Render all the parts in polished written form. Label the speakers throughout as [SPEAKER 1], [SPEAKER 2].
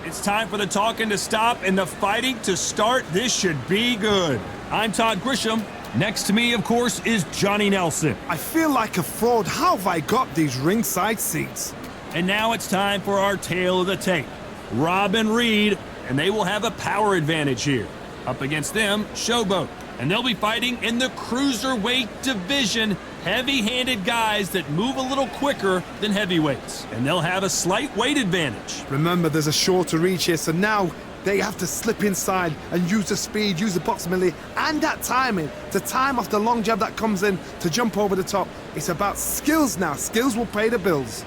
[SPEAKER 1] It's time for the talking to stop and the fighting to start. This should be good. I'm Todd Grisham. Next to me, of course, is Johnny Nelson.
[SPEAKER 2] I feel like a fraud. How have I got these ringside seats?
[SPEAKER 1] And now it's time for our tale of the tape. Rob and Reed, and they will have a power advantage here. Up against them, Showboat. And they'll be fighting in the cruiserweight division. Heavy-handed guys that move a little quicker than heavyweights. And they'll have a slight weight advantage.
[SPEAKER 2] Remember, there's a shorter reach here, so now they have to slip inside and use the speed, use the proximity, and that timing to time off the long jab that comes in to jump over the top. It's about skills now. Skills will pay the bills.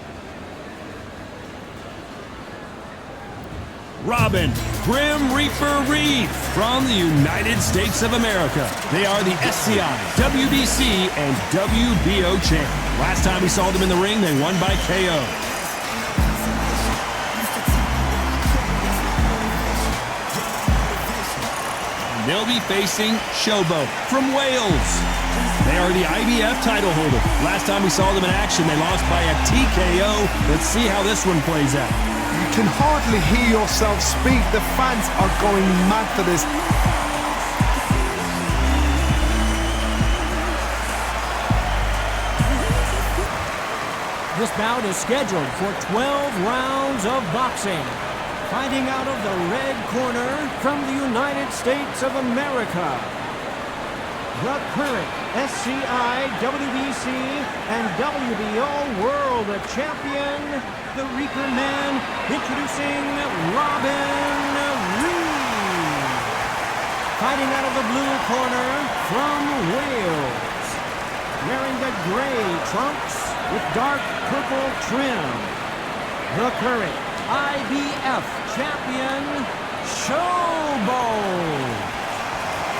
[SPEAKER 1] Robin, Grim Reaper Reed from the United States of America. They are the SCI, WBC, and WBO champ. Last time we saw them in the ring, they won by KO. And they'll be facing Showboat from Wales. They are the IBF title holder. Last time we saw them in action, they lost by a TKO. Let's see how this one plays out.
[SPEAKER 2] You can hardly hear yourself speak. The fans are going mad for this.
[SPEAKER 3] This bout is scheduled for 12 rounds of boxing. Fighting out of the red corner from the United States of America, the current SCI, WBC, and WBO World Champion, the Reaper Man, introducing Robin Reed. Fighting out of the blue corner from Wales, wearing the gray trunks with dark purple trim, the current IBF champion, Showboat.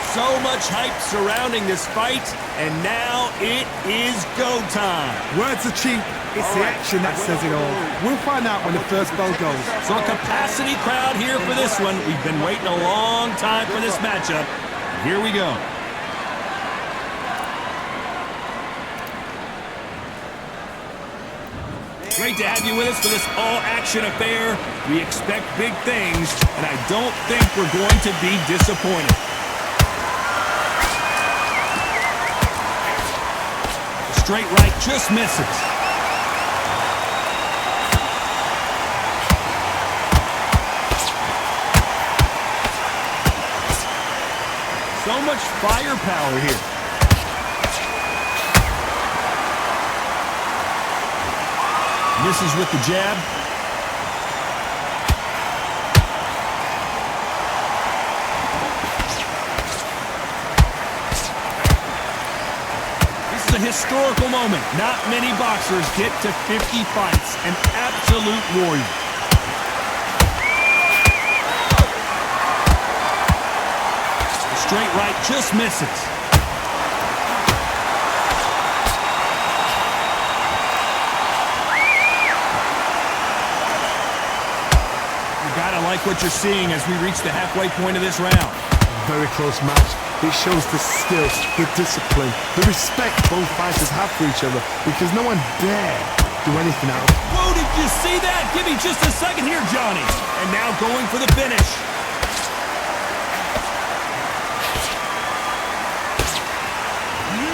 [SPEAKER 1] So much hype surrounding this fight, and now it is go time.
[SPEAKER 2] Words are cheap. It's the action that says it all. We'll find out when the first bell goes.
[SPEAKER 1] So a capacity crowd here for this one. We've been waiting a long time for this matchup. Here we go. Great to have you with us for this all-action affair. We expect big things, and I don't think we're going to be disappointed. Straight right just misses. So much firepower here. Misses with the jab. A historical moment. Not many boxers get to 50 fights. An absolute warrior. The straight right just misses. You gotta like what you're seeing as we reach the halfway point of this round.
[SPEAKER 2] Very close match. It shows the skill, the discipline, the respect both fighters have for each other, because no one dare do anything else.
[SPEAKER 1] Whoa, did you see that? Give me just a second here, Johnny. And now going for the finish.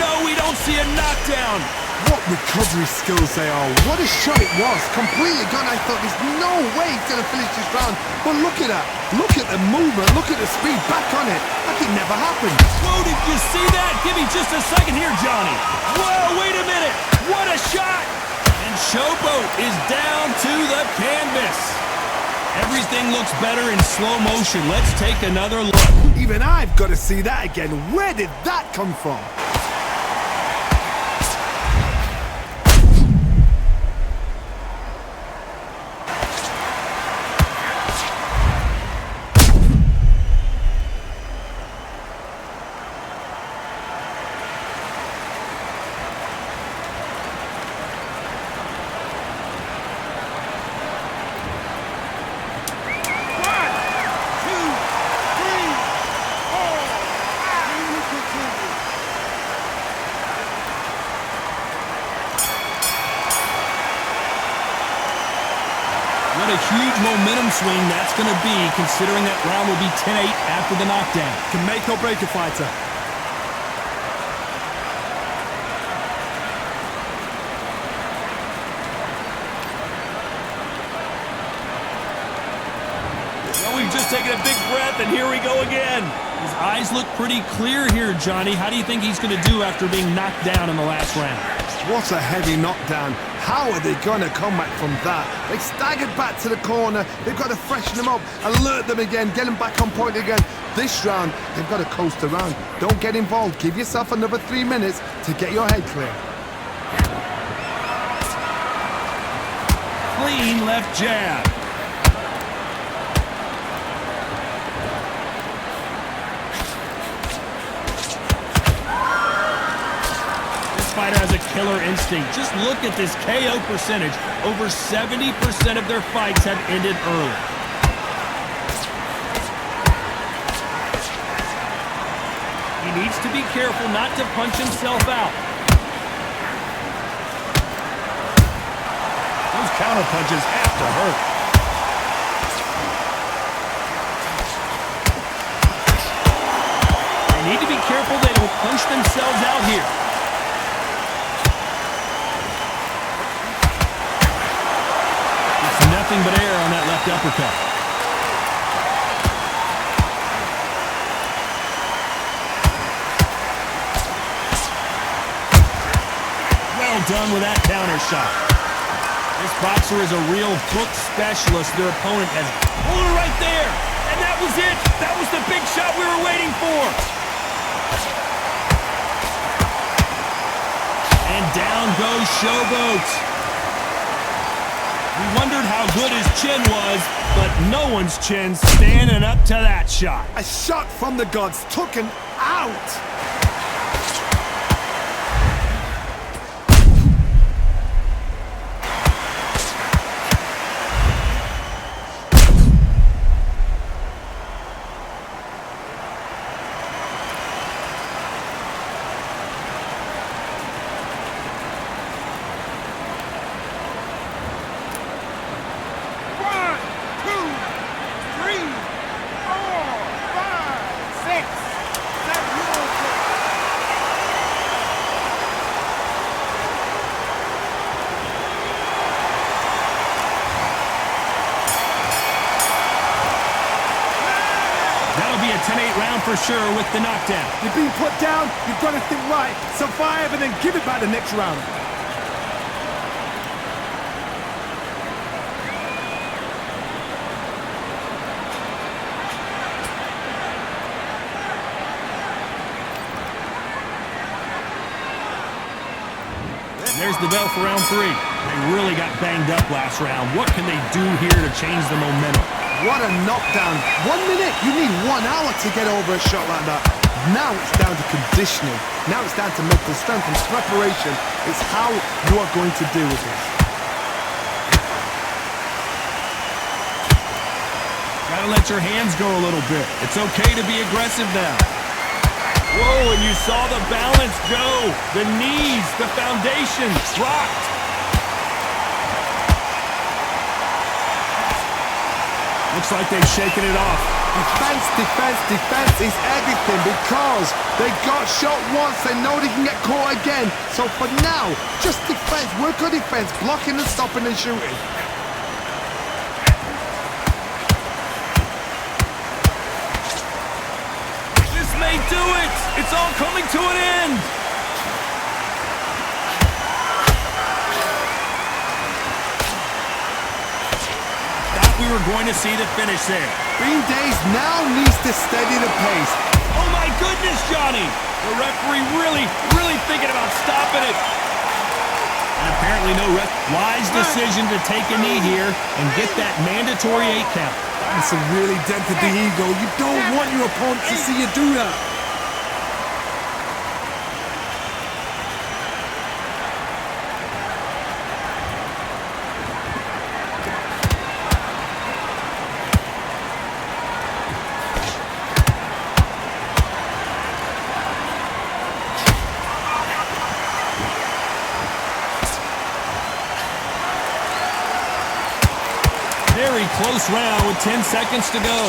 [SPEAKER 1] No, we don't see a knockdown.
[SPEAKER 2] What recovery skills they are. What a shot it was. Completely gone. I thought there's no way he's going to finish this round. But look at that. Look at the movement. Look at the speed. Back on it. Like it never happened.
[SPEAKER 1] Whoa, did you see that? Give me just a second here, Johnny. Whoa, wait a minute. What a shot. And Showboat is down to the canvas. Everything looks better in slow motion. Let's take another look.
[SPEAKER 2] Even I've got to see that again. Where did that come from?
[SPEAKER 1] arm swing that's going to be, considering that round will be 10-8 after the knockdown.
[SPEAKER 2] Can make or break a fighter.
[SPEAKER 1] Well, we've just taken a big breath, and here we go again. His eyes look pretty clear here, Johnny. How do you think he's going to do after being knocked down in the last round?
[SPEAKER 2] What a heavy knockdown. How are they going to come back from that? They staggered back to the corner. They've got to freshen them up, alert them again, get them back on point again. This round, they've got to coast around. Don't get involved. Give yourself another 3 minutes to get your head clear.
[SPEAKER 1] Clean left jab. Fighter has a killer instinct. Just look at this KO percentage. Over 70% of their fights have ended early. He needs to be careful not to punch himself out. Those counter punches have to hurt. They need to be careful they don't punch themselves out here. Nothing but air on that left uppercut. Well done with that counter shot. This boxer is a real book specialist. Their opponent has pulled it right there. And that was it. That was the big shot we were waiting for. And down goes Showboat. We wondered how good his chin was, but no one's chin's standing up to that shot.
[SPEAKER 2] A shot from the gods took him out.
[SPEAKER 1] That'll be a 10-8 round for sure with the knockdown.
[SPEAKER 2] You've been put down, you've got to think right, survive, and then give it back the next round.
[SPEAKER 1] There's the bell for round 3. They really got banged up last round. What can they do here to change the momentum?
[SPEAKER 2] What a knockdown. 1 minute, you need 1 hour to get over a shot like that. Now it's down to conditioning. Now it's down to mental strength and preparation. It's how you are going to deal with this.
[SPEAKER 1] Gotta let your hands go a little bit. It's okay to be aggressive now. Whoa, and you saw the balance go. The knees, the foundation dropped. Looks like they've shaken it off.
[SPEAKER 2] Defense, defense, defense is everything because they got shot once, they know they can get caught again. So for now, just defense, work on defense, blocking and stopping and shooting.
[SPEAKER 1] This may do it. It's all coming to an end. We were going to see the finish there.
[SPEAKER 2] Green Days now needs to steady the pace.
[SPEAKER 1] Oh my goodness, Johnny! The referee really thinking about stopping it. And apparently no ref. Wise decision to take a knee here and get that mandatory 8 count.
[SPEAKER 2] That's a really dented the ego. You don't want your opponent to see you do that.
[SPEAKER 1] Very close round with 10 seconds to go.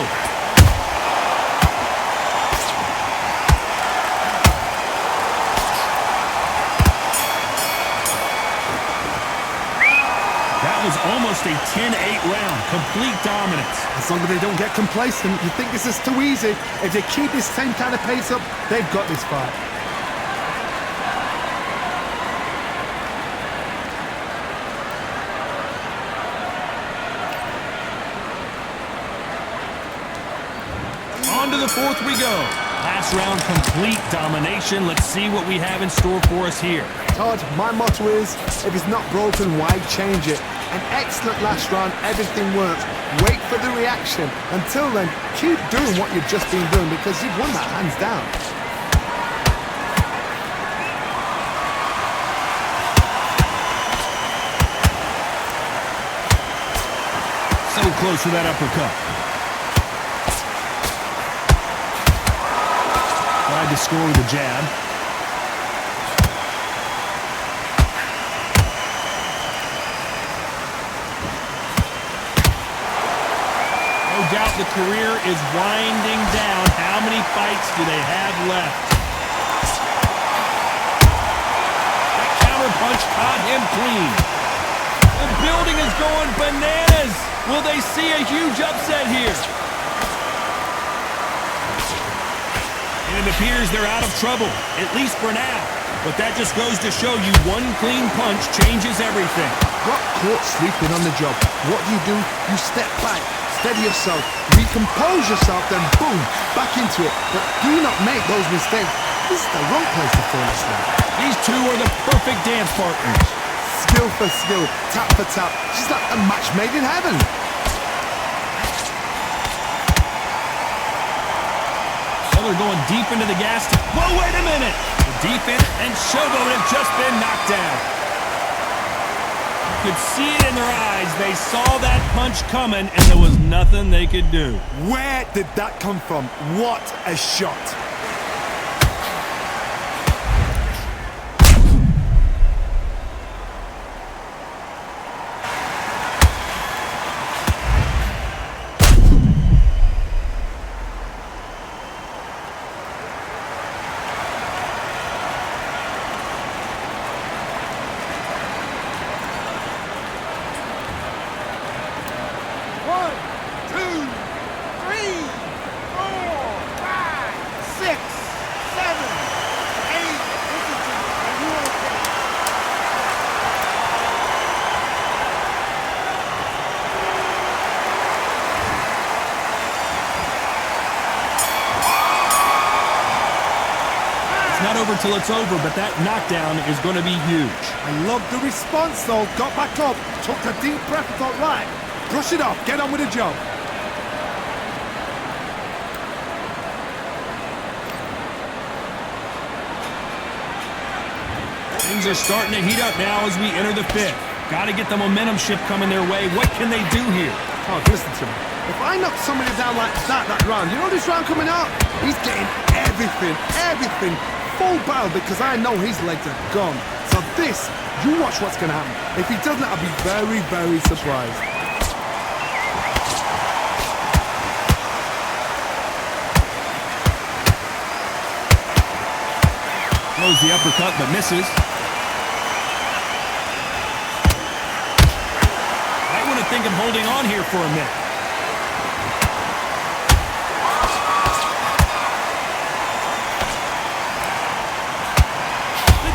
[SPEAKER 1] That was almost a 10-8 round. Complete dominance.
[SPEAKER 2] As long as they don't get complacent, you think this is too easy. If they keep this same kind of pace up, they've got this fight.
[SPEAKER 1] On to the fourth we go. Last round, complete domination. Let's see what we have in store for us here.
[SPEAKER 2] Todd, my motto is, if it's not broken, why change it? An excellent last round, everything works. Wait for the reaction. Until then, keep doing what you've just been doing because you've won that hands down.
[SPEAKER 1] So close to that uppercut. Tried to score with a jab. No doubt the career is winding down. How many fights do they have left? That counter punch caught him clean. The building is going bananas. Will they see a huge upset here? And it appears they're out of trouble, at least for now. But that just goes to show you one clean punch changes everything.
[SPEAKER 2] Got caught sleeping on the job. What do? You step back, steady yourself, recompose yourself, then boom, back into it. But do not make those mistakes. This is the wrong place to fall asleep.
[SPEAKER 1] These two are the perfect dance partners.
[SPEAKER 2] Skill for skill, tap for tap. She's like a match made in heaven.
[SPEAKER 1] Well, they're going deep into the gas. Whoa, wait a minute. The defense and Showboat have just been knocked down. You could see it in their eyes. They saw that punch coming, and there was nothing they could do.
[SPEAKER 2] Where did that come from? What a shot.
[SPEAKER 1] Not over till it's over, but that knockdown is going to be huge.
[SPEAKER 2] I love the response though. Got back up, took a deep breath and thought, right, brush it off, get on with the job.
[SPEAKER 1] Things are starting to heat up now as we enter the fifth. Got to get the momentum shift coming their way. What can they do here?
[SPEAKER 2] Oh, listen to me. If I knock somebody down like that round, you know this round coming out? He's getting everything, full battle because I know his legs are gone. So this, you watch what's going to happen. If he doesn't, I'll be very, very surprised.
[SPEAKER 1] Throws the uppercut but misses. I want to think of holding on here for a minute.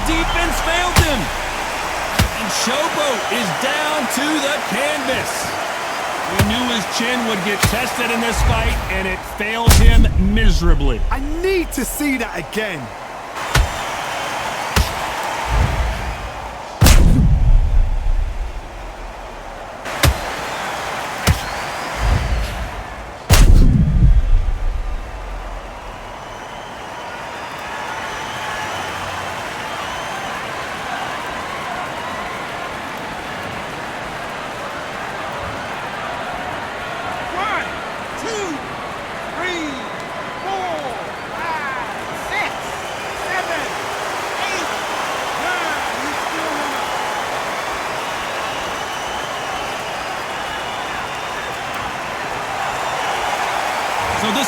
[SPEAKER 1] Defense failed him. And Showboat is down to the canvas. We knew his chin would get tested in this fight, and it failed him miserably.
[SPEAKER 2] I need to see that again.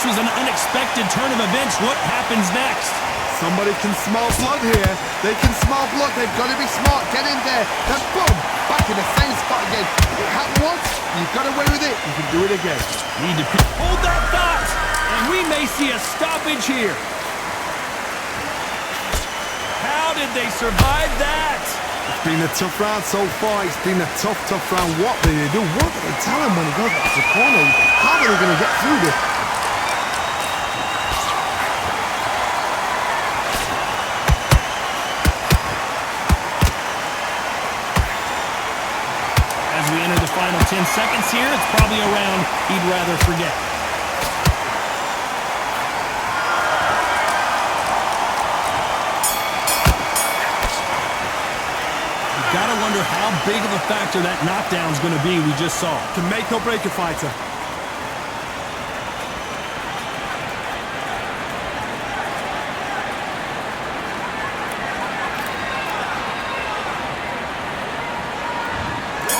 [SPEAKER 1] this was an unexpected turn of events. What happens next?
[SPEAKER 2] Somebody can smell blood here. They can smell blood. They've got to be smart. Get in there. Then boom, back in the same spot again. It happened once. You got away with it. You can do it again.
[SPEAKER 1] Need to hold that thought, and we may see a stoppage here. How did they survive that?
[SPEAKER 2] It's been a tough round so far. It's been a tough round. What do they do? What do they tell him when he goes back to the corner? How are they going to get through this?
[SPEAKER 1] As we enter the final 10 seconds here, it's probably a round he'd rather forget. Gotta wonder how big of a factor that knockdown's going to be we just saw.
[SPEAKER 2] Can make or break a fighter.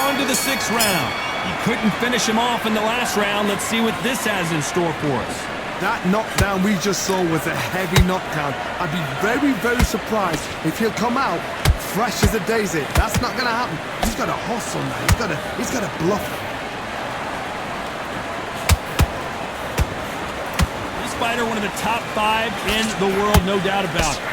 [SPEAKER 1] On to the 6th round. He couldn't finish him off in the last round. Let's see what this has in store for us.
[SPEAKER 2] That knockdown we just saw was a heavy knockdown. I'd be very, very surprised if he'll come out fresh as a daisy. That's not going to happen. He's got to hustle now. He's got to bluff.
[SPEAKER 1] This fighter, one of the top 5 in the world, no doubt about it.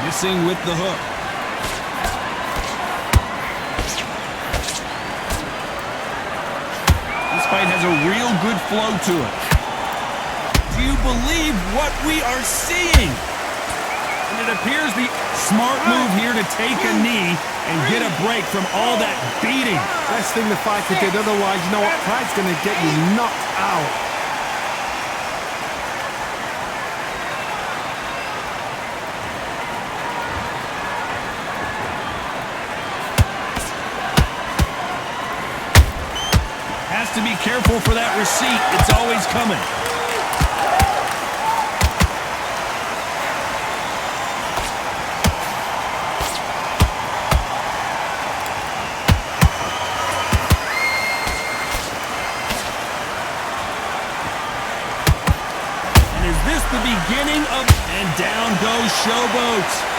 [SPEAKER 1] Missing with the hook. This fight has a real good flow to it. Do you believe what we are seeing? And it appears the smart move here to take a knee and get a break from all that beating.
[SPEAKER 2] Best thing the fighter did, otherwise, you know what? Pride's going to get you knocked out.
[SPEAKER 1] Has to be careful for that receipt. It's always coming. And is this the beginning of... And down goes Showboat.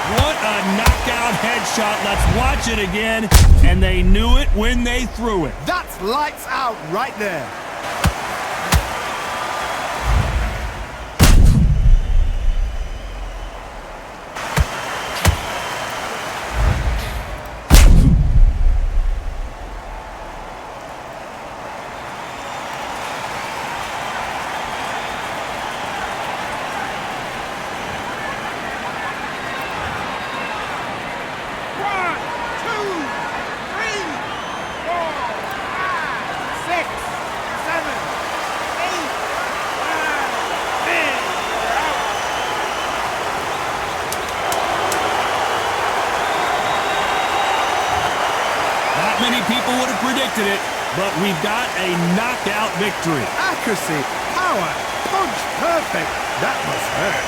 [SPEAKER 1] What a knockout headshot. Let's watch it again. And they knew it when they threw it.
[SPEAKER 2] That's lights out right there.
[SPEAKER 1] Many people would have predicted it, but we've got a knockout victory.
[SPEAKER 2] Accuracy, power, punch, perfect. That must hurt.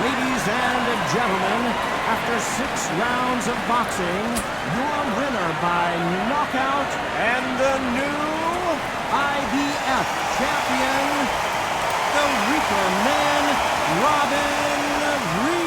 [SPEAKER 3] Ladies and gentlemen, after 6 rounds of boxing, your winner by knockout and the new IBF champion, the Reaper Man, Robin Reed.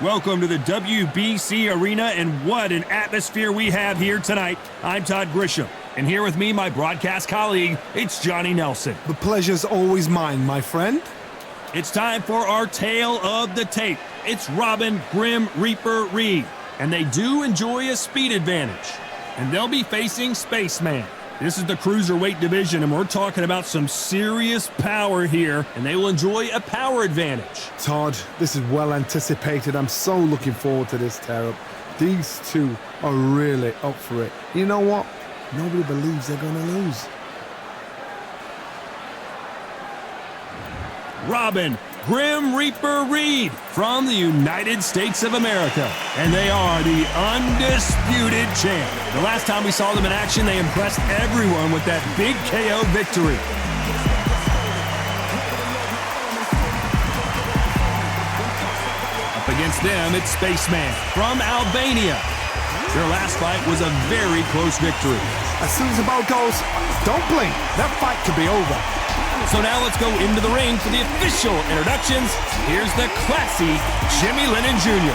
[SPEAKER 1] Welcome to the WBC Arena, and what an atmosphere we have here tonight. I'm Todd Grisham, and here with me, my broadcast colleague, it's Johnny Nelson.
[SPEAKER 2] The pleasure's always mine, my friend.
[SPEAKER 1] It's time for our tale of the tape. It's Robin Grim Reaper Reed, and they do enjoy a speed advantage, and they'll be facing Spaceman. This is the cruiserweight division, and we're talking about some serious power here, and they will enjoy a power advantage.
[SPEAKER 2] Todd, this is well anticipated. I'm so looking forward to this tear-up. These two are really up for it. You know what? Nobody believes they're going to lose.
[SPEAKER 1] Robin Grim Reaper Reed from the United States of America, and they are the Undisputed champ. The last time we saw them in action, they impressed everyone with that big KO victory. Up against them, it's Spaceman from Albania. Their last fight was a very close victory.
[SPEAKER 2] As soon as the bell goes, don't blink. That fight could be over.
[SPEAKER 1] So now let's go into the ring for the official introductions. Here's the classy Jimmy Lennon Jr.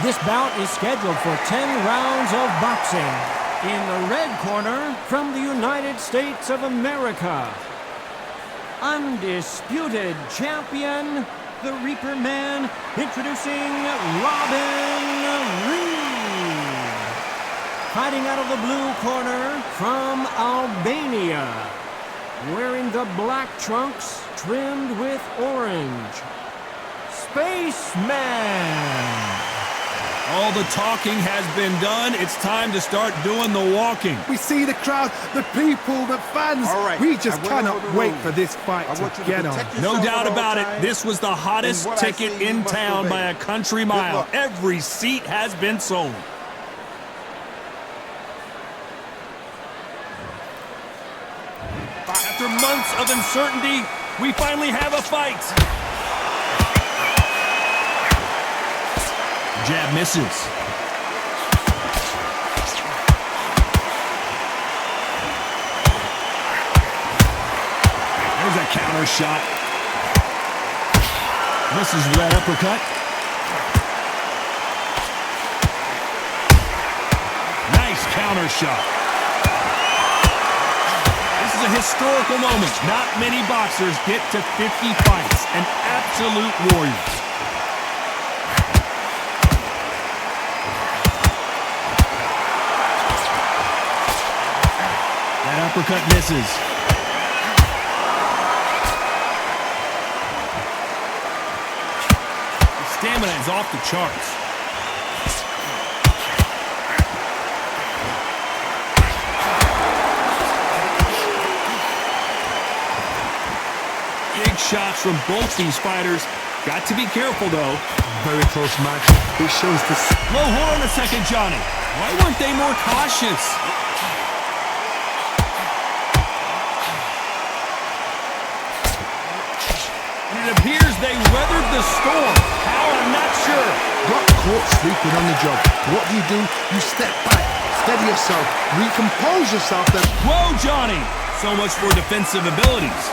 [SPEAKER 3] This bout is scheduled for 10 rounds of boxing. In the red corner, from the United States of America, Undisputed champion, the Reaper Man, introducing Robin Reed. Fighting out of the blue corner, from Albania, wearing the black trunks trimmed with orange, Spaceman.
[SPEAKER 1] All the talking has been done. It's time to start doing the walking.
[SPEAKER 2] We see the crowd, the people, the fans.
[SPEAKER 4] All right,
[SPEAKER 2] We just
[SPEAKER 4] I went
[SPEAKER 2] cannot
[SPEAKER 4] over the
[SPEAKER 2] wait
[SPEAKER 4] rules.
[SPEAKER 2] for this fight
[SPEAKER 4] I want
[SPEAKER 2] to
[SPEAKER 4] you to
[SPEAKER 2] get on.
[SPEAKER 4] protect
[SPEAKER 1] No
[SPEAKER 4] yourself
[SPEAKER 1] doubt
[SPEAKER 4] at all
[SPEAKER 1] about it.
[SPEAKER 4] times.
[SPEAKER 1] This was the hottest
[SPEAKER 4] And what I
[SPEAKER 1] ticket
[SPEAKER 4] say, you
[SPEAKER 1] in
[SPEAKER 4] must
[SPEAKER 1] town by
[SPEAKER 4] obey.
[SPEAKER 1] a country
[SPEAKER 4] Good
[SPEAKER 1] mile.
[SPEAKER 4] luck.
[SPEAKER 1] Every seat has been sold. After months of uncertainty, we finally have a fight. Jab misses. There's a counter shot. Misses with that uppercut. Nice counter shot. This is a historical moment. Not many boxers get to 50 fights. An absolute warrior. That uppercut misses. Stamina is off the charts. Big shots from both these fighters. Got to be careful, though.
[SPEAKER 2] Very close match. It shows the...
[SPEAKER 1] Low horn a second, Johnny. Why weren't they more cautious? And it appears they weathered the storm. How, I'm not sure.
[SPEAKER 2] Got caught sleeping on the job. What do? You step back, steady yourself, recompose yourself, then...
[SPEAKER 1] Whoa, Johnny! So much for defensive abilities.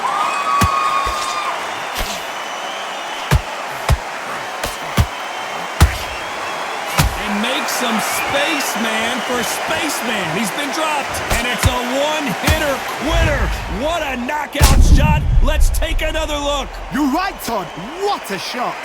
[SPEAKER 1] And make some spaceman for Spaceman. He's been dropped, and it's a one-hitter quitter. What a knockout shot. Let's take another look.
[SPEAKER 2] You're right, Todd. What a shot.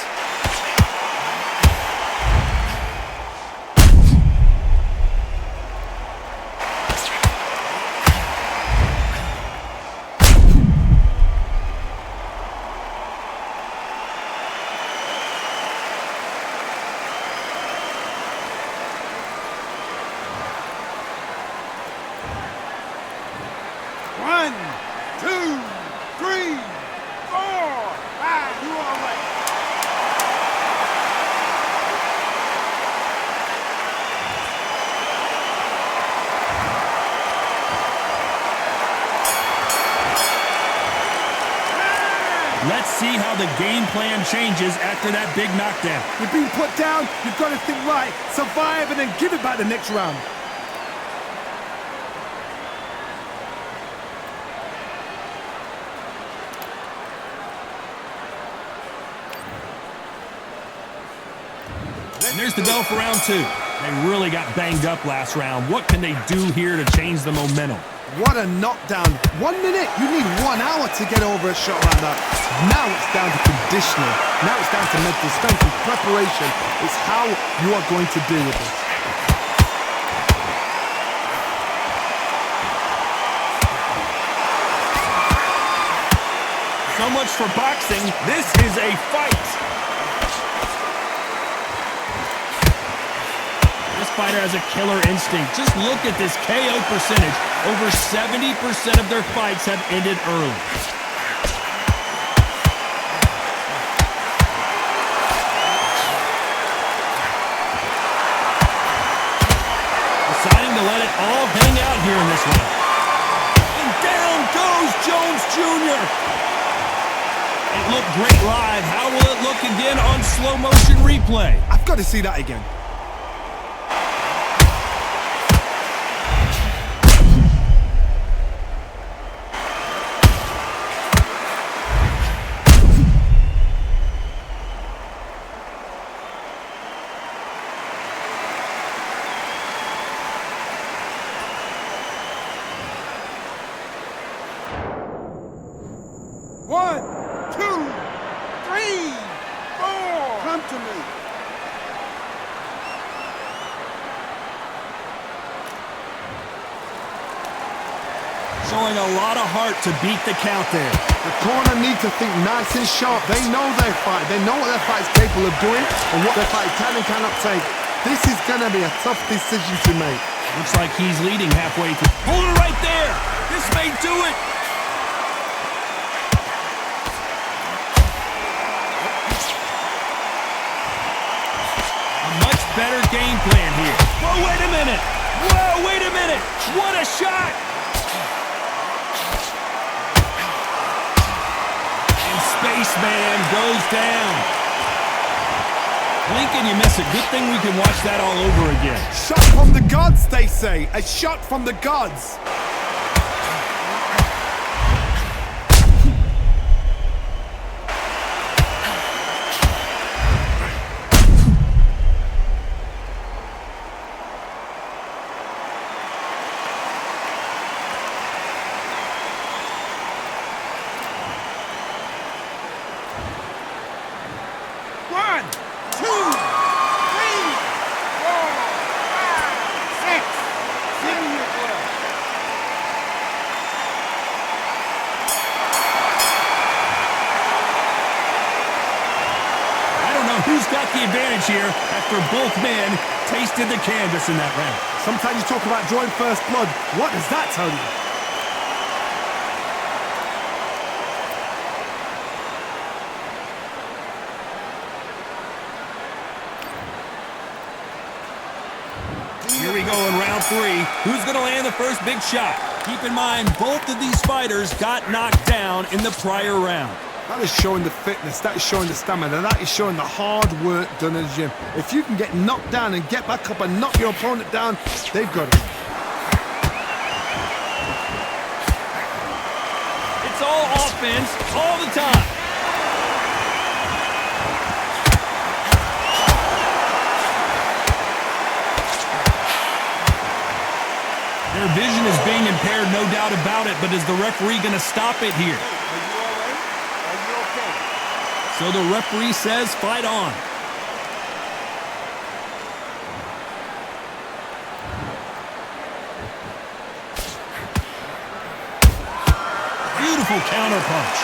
[SPEAKER 4] One, two, three, four, five. You all right?
[SPEAKER 1] Let's see how the game plan changes after that big knockdown.
[SPEAKER 2] You've been put down, you've got to think right, survive, and then give it back the next round.
[SPEAKER 1] And there's the bell for round two. They really got banged up last round. What can they do here to change the momentum?
[SPEAKER 2] What a knockdown. 1 minute, you need 1 hour to get over a shot like that. Now it's down to conditioning. Now it's down to mental strength and preparation. It's how you are going to deal with it.
[SPEAKER 1] So much for boxing. This is a fight. This fighter has a killer instinct. Just look at this KO percentage. Over 70% of their fights have ended early. Deciding to let it all hang out here in this one. And down goes Jones Jr. It looked great live. How will it look again on slow motion replay?
[SPEAKER 2] I've got to see that again.
[SPEAKER 4] One, two, three, four. Come to me.
[SPEAKER 1] Showing a lot of heart to beat the count there.
[SPEAKER 2] The corner need to think nice and sharp. They know their fight. They know what their fight is capable of doing and what their fight can and cannot take. This is going to be a tough decision to make.
[SPEAKER 1] Looks like he's leading halfway through. Hold it right there. This may do it. A much better game plan here. Whoa, wait a minute. Whoa, wait a minute. What a shot. Spaceman goes down. Blink and you miss it. Good thing we can watch that all over again.
[SPEAKER 2] Shot from the gods, they say. A shot from the gods.
[SPEAKER 4] One, two, three, four, five, six. Give me your glove.
[SPEAKER 1] I don't know who's got the advantage here after both men tasted the canvas in that round.
[SPEAKER 2] Sometimes you talk about drawing first blood. What does that tell you?
[SPEAKER 1] Here we go in round three. Who's going to land the first big shot? Keep in mind, both of these fighters got knocked down in the prior round.
[SPEAKER 2] That is showing the fitness, that is showing the stamina, that is showing the hard work done in the gym. If you can get knocked down and get back up and knock your opponent down, they've got it.
[SPEAKER 1] It's all offense all the time. Their vision is being impaired, no doubt about it, but is the referee going to stop it here?
[SPEAKER 4] Are you all right? Are you okay?
[SPEAKER 1] So the referee says fight on. Beautiful counterpunch.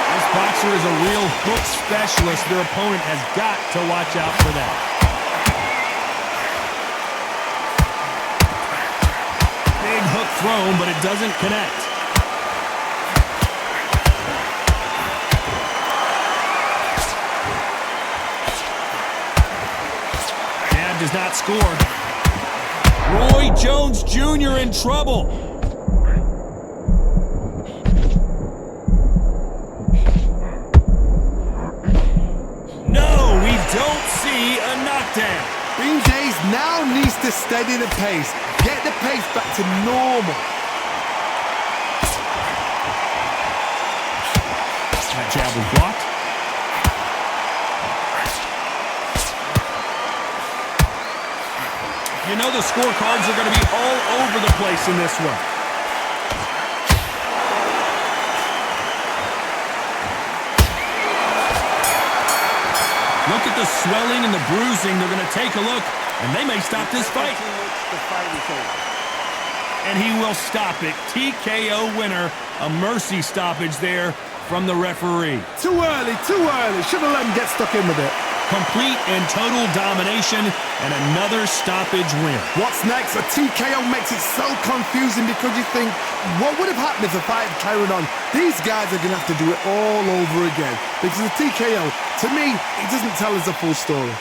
[SPEAKER 1] This boxer is a real hook specialist. Their opponent has got to watch out for that. Big hook thrown, but it doesn't connect. Jab does not score. Roy Jones Jr. in trouble. No, we don't see a knockdown.
[SPEAKER 2] Bean Days now needs to steady the pace, get the pace back to normal.
[SPEAKER 1] That jab was blocked. You know the scorecards are going to be all over the place in this one. Look at the swelling and the bruising. They're going to take a look, and they may stop this fight. And he will stop it. TKO winner. A mercy stoppage there from the referee.
[SPEAKER 2] Too early, too early. Should have let him get stuck in with it.
[SPEAKER 1] Complete and total domination and another stoppage win.
[SPEAKER 2] What's next? A TKO makes it so confusing because you think, what would have happened if the fight had carried on? These guys are going to have to do it all over again. Because the TKO, to me, it doesn't tell us the full story.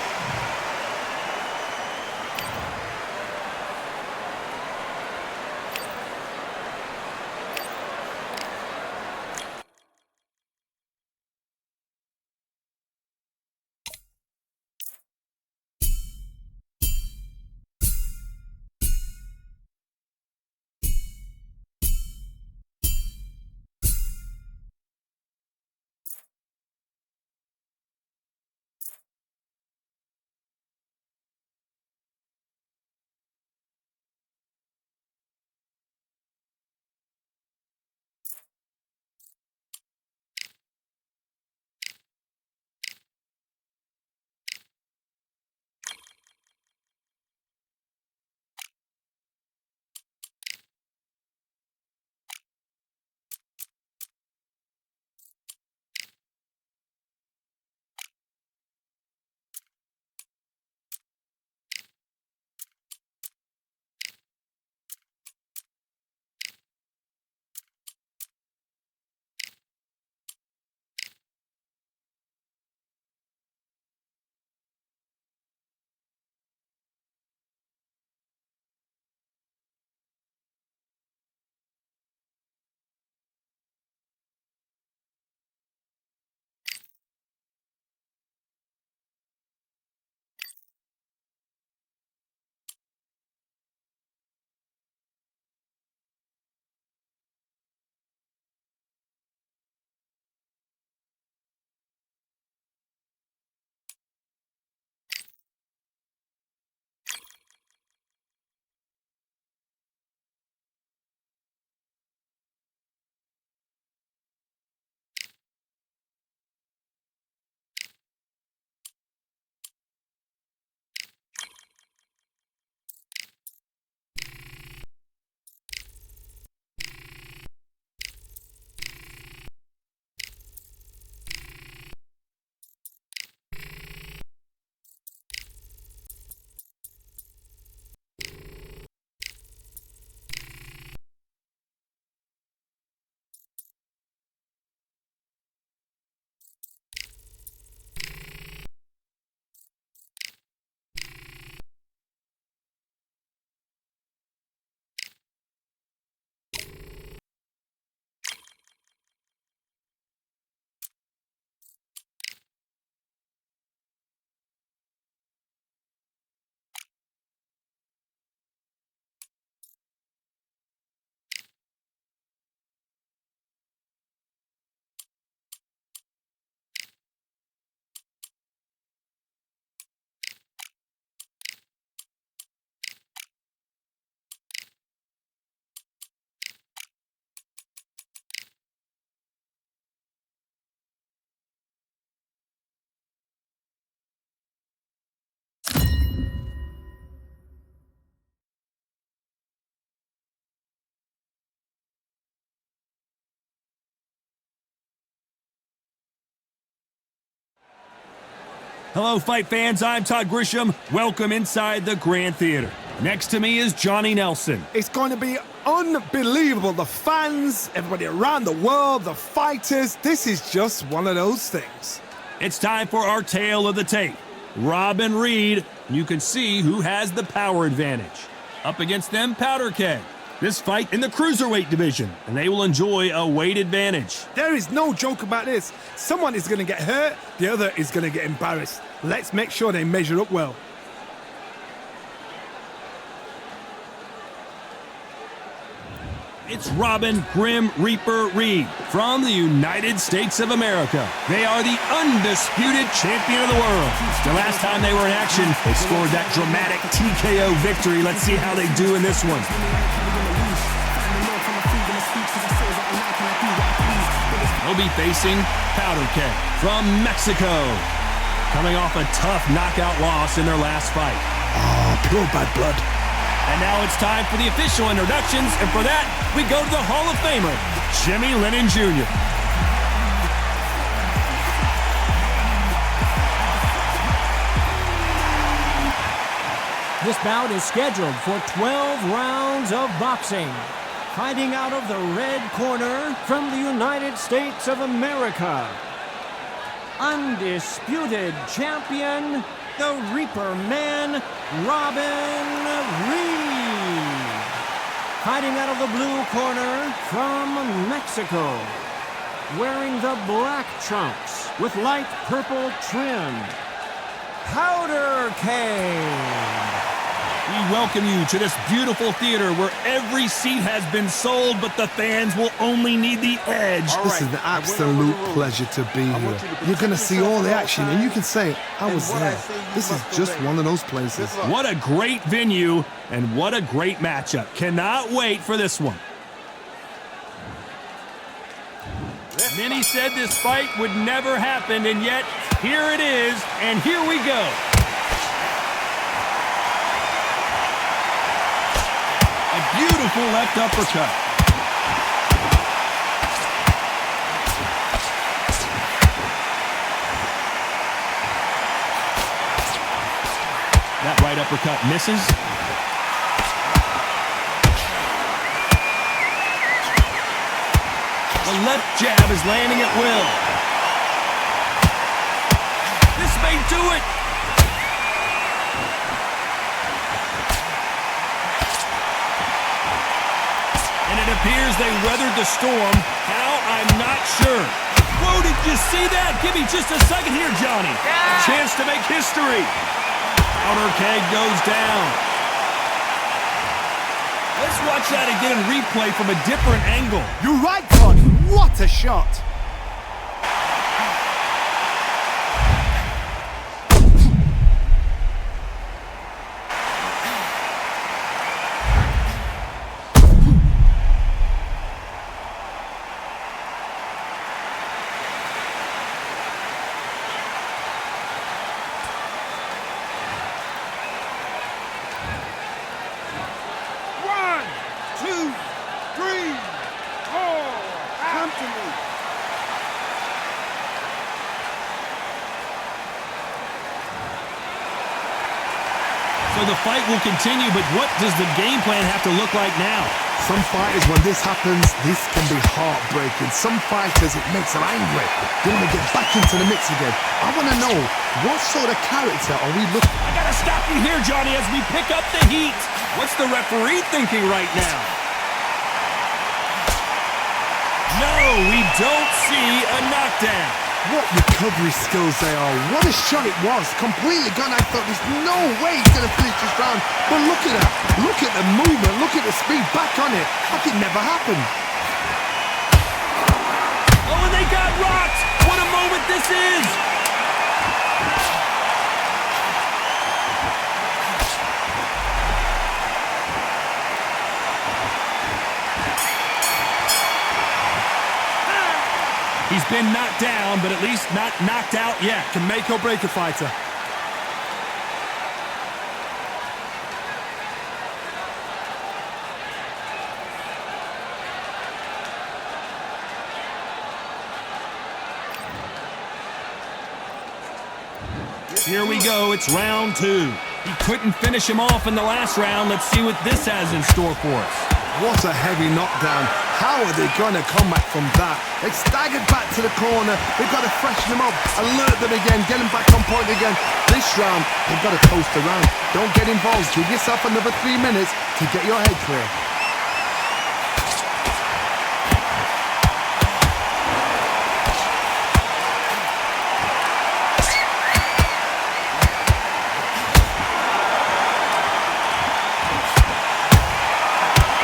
[SPEAKER 1] Hello, fight fans. I'm Todd Grisham. Welcome inside the Grand Theater. Next to me is Johnny Nelson.
[SPEAKER 2] It's going to be unbelievable. The fans, everybody around the world, the fighters. This is just one of those things.
[SPEAKER 1] It's time for our tale of the tape. Rob and Reed, you can see who has the power advantage. Up against them, Powder Keg. This fight in the cruiserweight division, and they will enjoy a weight advantage.
[SPEAKER 2] There is no joke about this. Someone is going to get hurt, the other is going to get embarrassed. Let's make sure they measure up well.
[SPEAKER 1] It's Robin Grim Reaper Reed from the United States of America. They are the undisputed champion of the world. The last time they were in action, they scored that dramatic TKO victory. Let's see how they do in this one. They'll be facing Powder Keg from Mexico, coming off a tough knockout loss in their last fight.
[SPEAKER 2] Oh, pure bad blood.
[SPEAKER 1] And now it's time for the official introductions, and for that, we go to the Hall of Famer, Jimmy Lennon Jr.
[SPEAKER 3] This bout is scheduled for 12 rounds of boxing. Fighting out of the red corner from the United States of America, undisputed champion, the Reaper Man, Robin Reed. Fighting out of the blue corner from Mexico, wearing the black trunks with light purple trim, Powder Keg.
[SPEAKER 1] We welcome you to this beautiful theater where every seat has been sold, but the fans will only need the edge.
[SPEAKER 2] This is an absolute pleasure to be here. You're going to see all the action, and you can say, I was there. This is just one of those places.
[SPEAKER 1] What a great venue, and what a great matchup. Cannot wait for this one. Many said this fight would never happen, and yet here it is, and here we go. Beautiful left uppercut. That right uppercut misses. The left jab is landing at will. This may do it. Appears they weathered the storm. How? I'm not sure. Whoa, did you see that? Give me just a second here, Johnny. A chance to make history. Powder Keg goes down. Let's watch that again in replay from a different angle.
[SPEAKER 2] You're right, Todd. What a shot.
[SPEAKER 1] So the fight will continue, but what does the game plan have to look like now?
[SPEAKER 2] Some fighters, when this happens, this can be heartbreaking. Some fighters, it makes them angry. They want to get back into the mix again. I want to know, what sort of character are we looking at?
[SPEAKER 1] I got to stop you here, Johnny, as we pick up the heat. What's the referee thinking right now? No, we don't see a knockdown.
[SPEAKER 2] What recovery skills they are. What a shot it was. Completely gone. I thought there's no way he's going to finish this round. But look at that. Look at the movement. Look at the speed. Back on it. Like it never happened.
[SPEAKER 1] Oh, and they got rocked. What a moment this is. He's been knocked down, but at least not knocked out yet.
[SPEAKER 2] Can make or break a fighter.
[SPEAKER 1] Here we go, it's round two. He couldn't finish him off in the last round. Let's see what this has in store for us.
[SPEAKER 2] What a heavy knockdown. How are they going to come back from that? They staggered back to the corner. They've got to freshen them up, alert them again, get them back on point again. This round, they've got to coast around. Don't get involved. Give yourself another 3 minutes to get your head clear.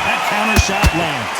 [SPEAKER 1] That counter shot lands.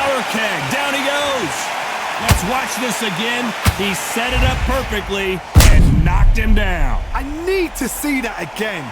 [SPEAKER 1] power keg. Down he goes. Let's watch this again. He set it up perfectly and knocked him down.
[SPEAKER 2] I need to see that again.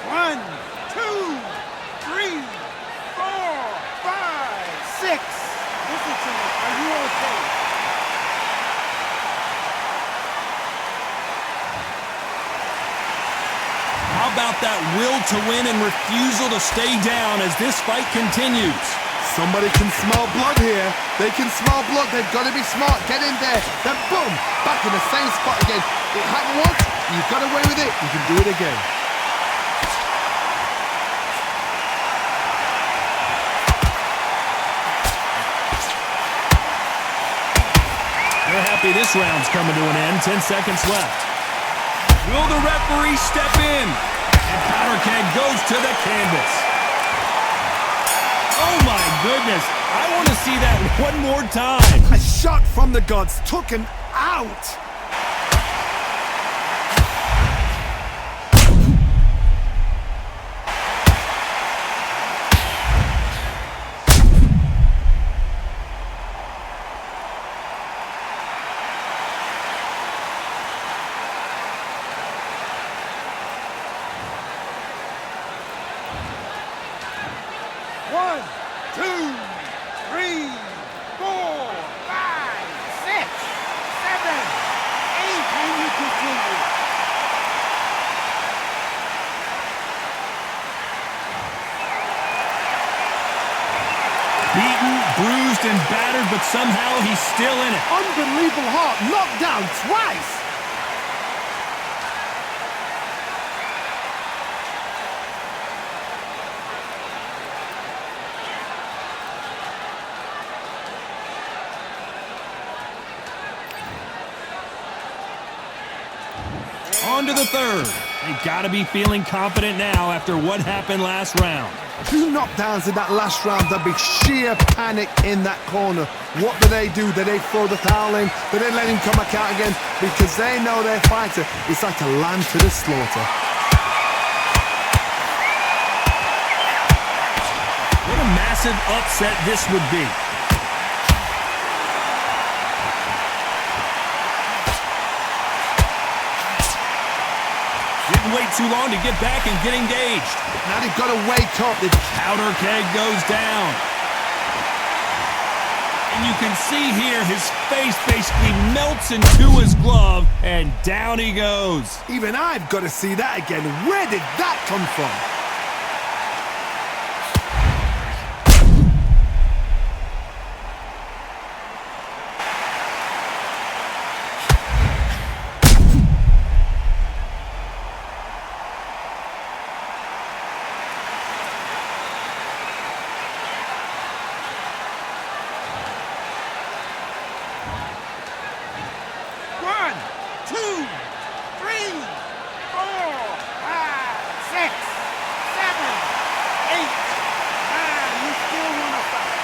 [SPEAKER 4] One, two, three, four, five, six. Listen to me. Are you okay?
[SPEAKER 1] How about that will to win and refusal to stay down as this fight continues?
[SPEAKER 2] Somebody can smell blood here. They can smell blood. They've got to be smart. Get in there. Then boom, back in the same spot again. It happened once. You got away with it. You can do it again.
[SPEAKER 1] They're happy this round's coming to an end. 10 seconds left. Will the referee step in? And powder keg goes to the canvas. Oh my goodness. I want to see that one more time.
[SPEAKER 2] A shot from the gods took him out.
[SPEAKER 4] One, two, three, four, five, six, seven, eight. Can you continue?
[SPEAKER 1] Beaten, bruised, and battered, but somehow he's still in it.
[SPEAKER 2] Unbelievable heart. Knocked down twice.
[SPEAKER 1] On to the third. They've got to be feeling confident now after what happened last round.
[SPEAKER 2] 2 knockdowns in that last round. There'll be sheer panic in that corner. What do? Do they throw the towel in? Do they let him come back out again? Because they know their fighter is like a lamb to the slaughter.
[SPEAKER 1] What a massive upset this would be. Didn't wait too long to get back and get engaged.
[SPEAKER 2] Now they've got to wake up.
[SPEAKER 1] Powder keg goes down. And you can see here his face basically melts into his glove, and down he goes.
[SPEAKER 2] Even I've got to see that again. Where did that come from?
[SPEAKER 4] One, two, three, four, five, six, seven, eight, nine. You still want to fight?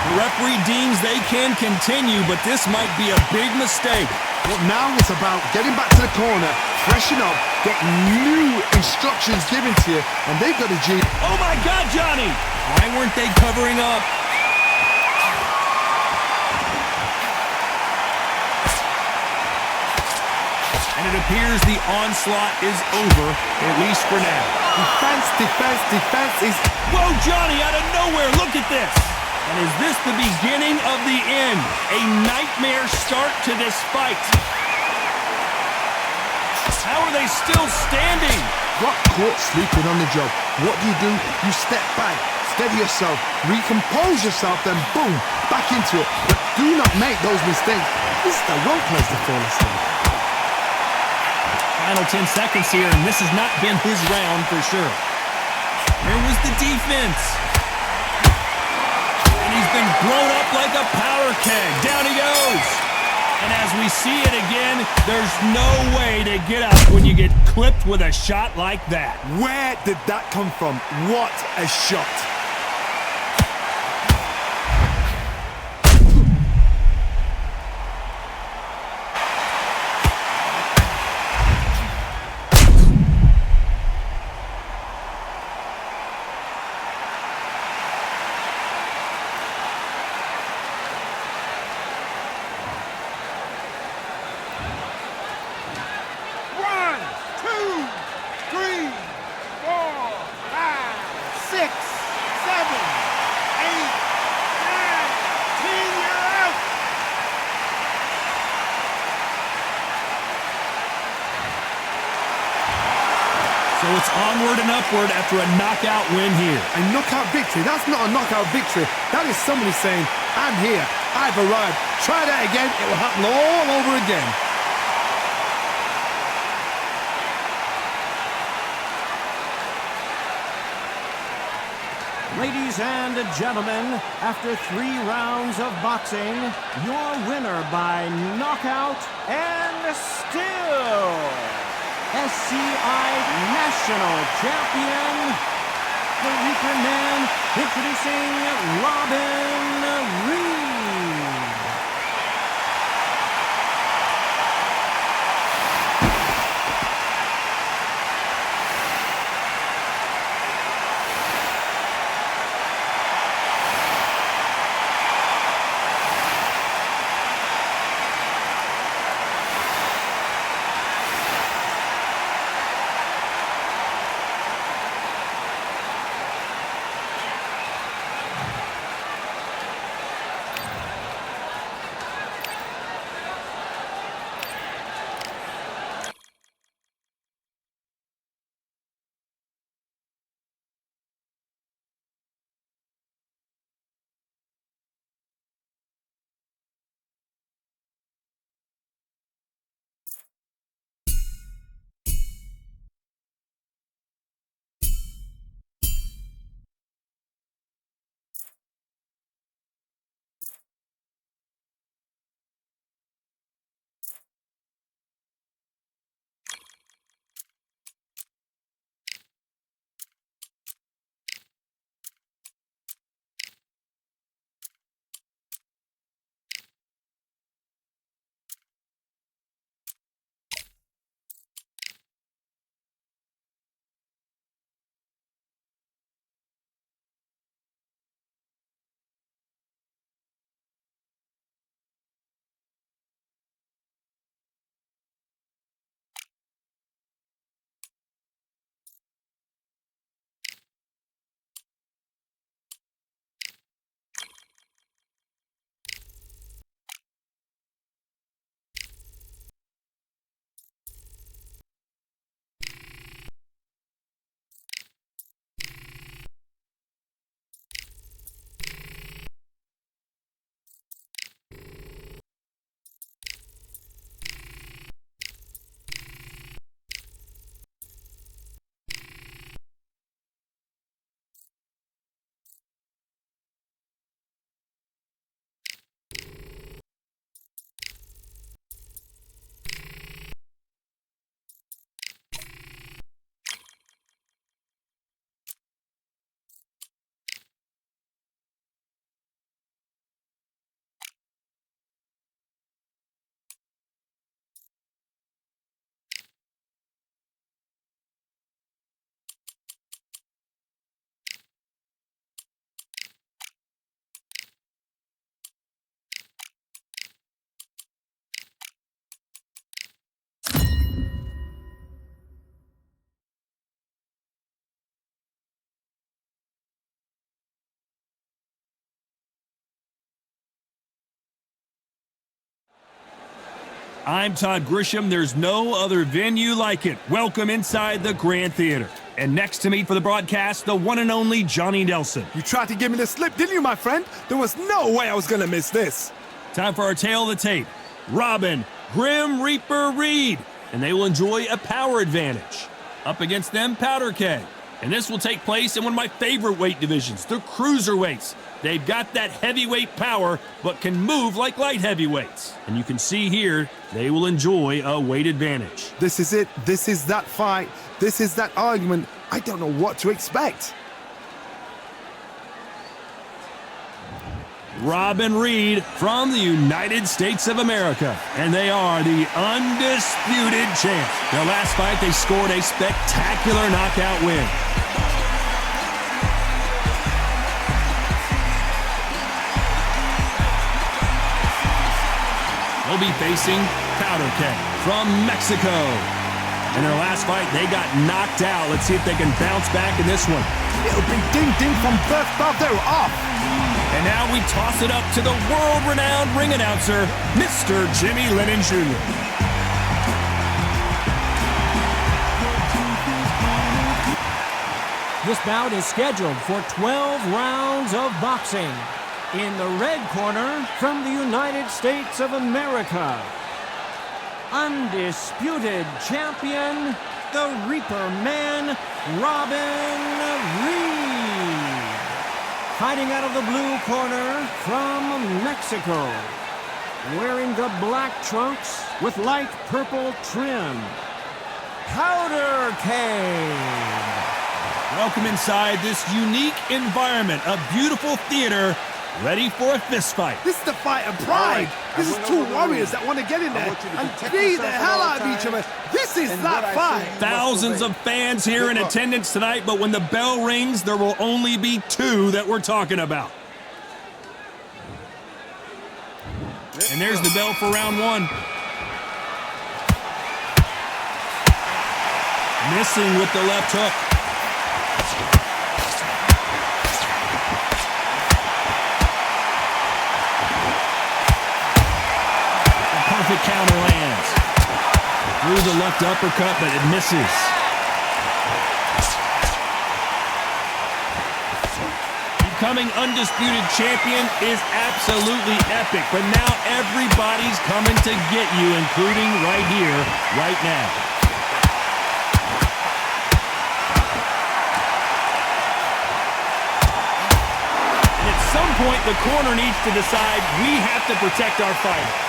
[SPEAKER 1] The referee deems they can continue, but this might be a big mistake.
[SPEAKER 2] Well, now it's about getting back to the corner, freshen up, get new instructions given to you, and they've got a G.
[SPEAKER 1] Oh my God, Johnny! Why weren't they covering up? And it appears the onslaught is over, at least for now.
[SPEAKER 2] Defense is...
[SPEAKER 1] Whoa, Johnny, out of nowhere, look at this! And is this the beginning of the end? A nightmare start to this fight. How are they still standing?
[SPEAKER 2] Got caught sleeping on the job. What do? You step back, steady yourself, recompose yourself, then boom, back into it. But do not make those mistakes. This is the wrong place to fall asleep.
[SPEAKER 1] Final 10 seconds here, and this has not been his round for sure. Where was the defense? And he's Even blown up like a powder keg. Down he goes. And as we see it again, there's no way to get up when you get clipped with a shot like that.
[SPEAKER 2] Where did that come from? What a shot.
[SPEAKER 1] So it's onward and upward after a knockout win here.
[SPEAKER 2] A knockout victory? That's not a knockout victory. That is somebody saying, I'm here, I've arrived. Try that again, it will happen all over again.
[SPEAKER 3] Ladies and gentlemen, after 3 rounds of boxing, your winner by knockout and still SCI National Champion, the Reaper Man, introducing Robin Reed.
[SPEAKER 1] I'm Todd Grisham. There's no other venue like it. Welcome inside the Grand Theater. And next to me for the broadcast, the one and only Johnny Nelson.
[SPEAKER 2] You tried to give me the slip, didn't you, my friend? There was no way I was going to miss this.
[SPEAKER 1] Time for our tail of the tape. Robin Grim Reaper Reed. And they will enjoy a power advantage. Up against them, Powder Keg. And this will take place in one of my favorite weight divisions, the cruiserweights. They've got that heavyweight power, but can move like light heavyweights. And you can see here, they will enjoy a weight advantage.
[SPEAKER 2] This is it. This is that fight. This is that argument. I don't know what to expect.
[SPEAKER 1] Robin Reed from the United States of America, and they are the undisputed champs. Their last fight, they scored a spectacular knockout win. They'll be facing Powder Keg from Mexico. In their last fight, they got knocked out. Let's see if they can bounce back in this one.
[SPEAKER 2] Little big ding-ding from birth, they were off.
[SPEAKER 1] And now we toss it up to the world-renowned ring announcer, Mr. Jimmy Lennon Jr.
[SPEAKER 3] This bout is scheduled for 12 rounds of boxing. In the red corner, from the United States of America, undisputed champion, the Reaper Man, Robin Reed. Fighting out of the blue corner from Mexico, wearing the black trunks with light purple trim, Powder Keg.
[SPEAKER 1] Welcome inside this unique environment, a beautiful theater, ready for a fist fight.
[SPEAKER 2] This is the fight of pride. This is two warriors that want to get in there and beat the hell out of each other. This is that fight.
[SPEAKER 1] Thousands of fans here in attendance tonight, but when the bell rings, there will only be two that we're talking about. And there's the bell for round one. Missing with the left hook. Perfect counter lands. Through the left uppercut, but it misses. Becoming undisputed champion is absolutely epic, but now everybody's coming to get you, including right here, right now. And at some point, the corner needs to decide we have to protect our fighter.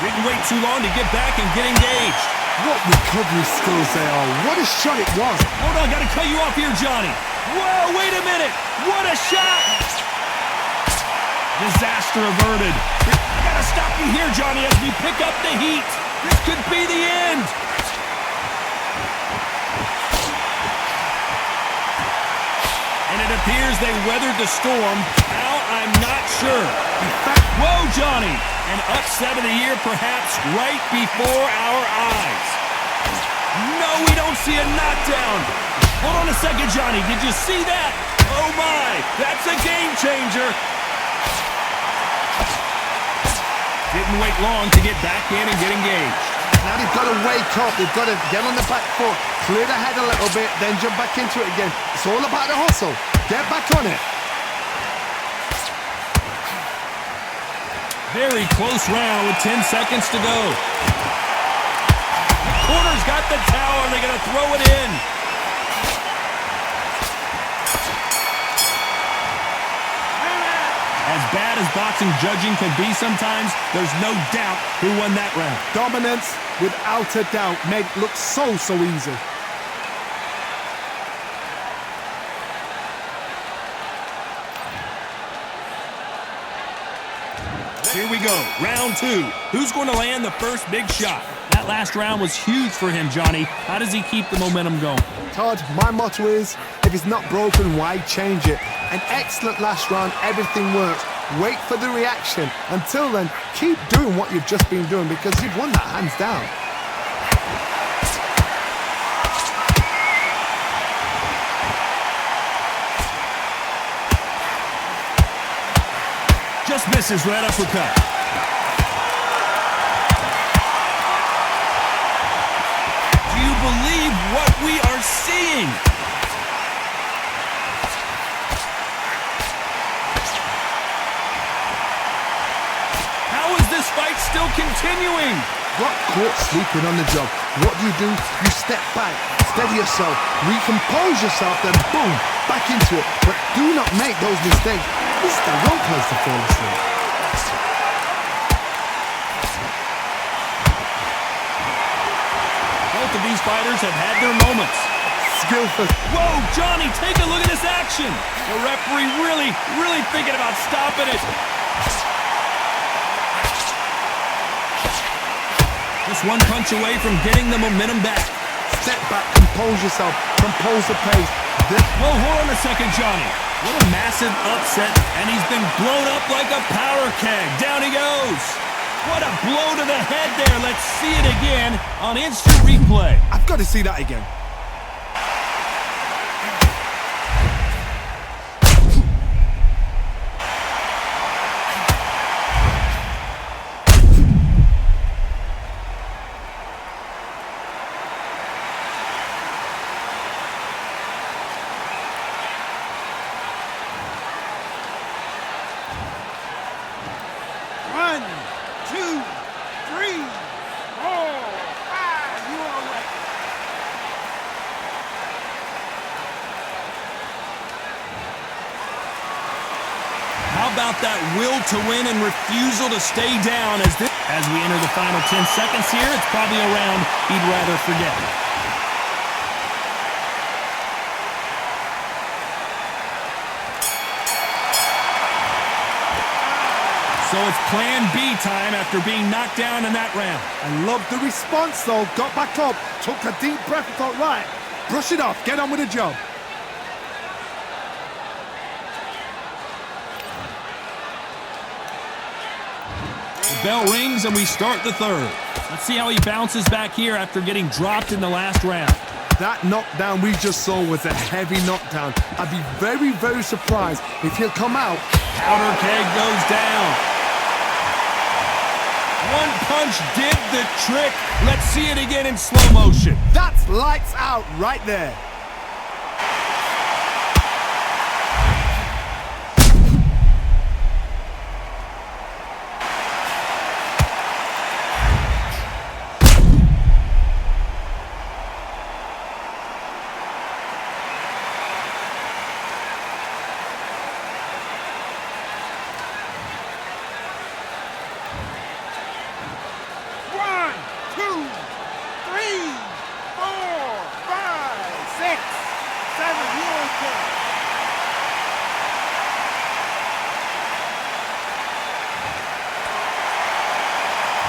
[SPEAKER 1] Didn't wait too long to get back and get engaged.
[SPEAKER 2] What recovery skills they are. What a shot it was.
[SPEAKER 1] Hold on, gotta cut you off here, Johnny. Whoa, wait a minute. What a shot. Disaster averted. I gotta stop you here, Johnny, as we pick up the heat. This could be the end. And it appears they weathered the storm. How, I'm not sure. Whoa, Johnny. An upset of the year, perhaps, right before our eyes. No, we don't see a knockdown. Hold on a second, Johnny. Did you see that? Oh, my. That's a game changer. Didn't wait long to get back in and get engaged.
[SPEAKER 2] Now they've got to wake up. They've got to get on the back foot, clear the head a little bit, then jump back into it again. It's all about the hustle. Get back on it.
[SPEAKER 1] Very close round with 10 seconds to go. The corner's got the towel. They're going to throw it in. As bad as boxing judging can be sometimes, there's no doubt who won that round.
[SPEAKER 2] Dominance, without a doubt, made it look so easy.
[SPEAKER 1] Here we go, round two. Who's going to land the first big shot? That last round was huge for him, Johnny. How does he keep the momentum going?
[SPEAKER 2] Todd, my motto is, if it's not broken, why change it? An excellent last round, everything works. Wait for the reaction. Until then, keep doing what you've just been doing because you've won that hands down.
[SPEAKER 1] Just misses right uppercut. Do you believe what we are seeing? How is this fight still continuing?
[SPEAKER 2] Got caught sleeping on the job. What do? You step back, steady yourself, recompose yourself, then boom, back into it. But do not make those mistakes. This is the wrong place to fall asleep.
[SPEAKER 1] Both of these fighters have had their moments.
[SPEAKER 2] Skillful.
[SPEAKER 1] Whoa, Johnny, take a look at this action. The referee really thinking about stopping it. Just one punch away from getting the momentum back.
[SPEAKER 2] Step back, compose yourself, compose the pace.
[SPEAKER 1] Well, hold on a second, Johnny. What a massive upset, and he's been blown up like a powder keg. Down he goes. What a blow to the head there. Let's see it again on instant replay.
[SPEAKER 2] I've got to see that again.
[SPEAKER 4] One, two, three, four, five. You all right?
[SPEAKER 1] How about that will to win and refusal to stay down as we enter the final 10 seconds here? It's probably a round he'd rather forget. So it's plan B time after being knocked down in that round.
[SPEAKER 2] I love the response though. Got back up, took a deep breath and thought, right, brush it off, get on with the job.
[SPEAKER 1] The bell rings and we start the third. Let's see how he bounces back here after getting dropped in the last round.
[SPEAKER 2] That knockdown we just saw was a heavy knockdown. I'd be very surprised if he'll come out.
[SPEAKER 1] Powder keg goes down. One punch did the trick. Let's see it again in slow motion.
[SPEAKER 2] That's lights out right there.
[SPEAKER 4] One, two, three, four, five, six, seven. You okay?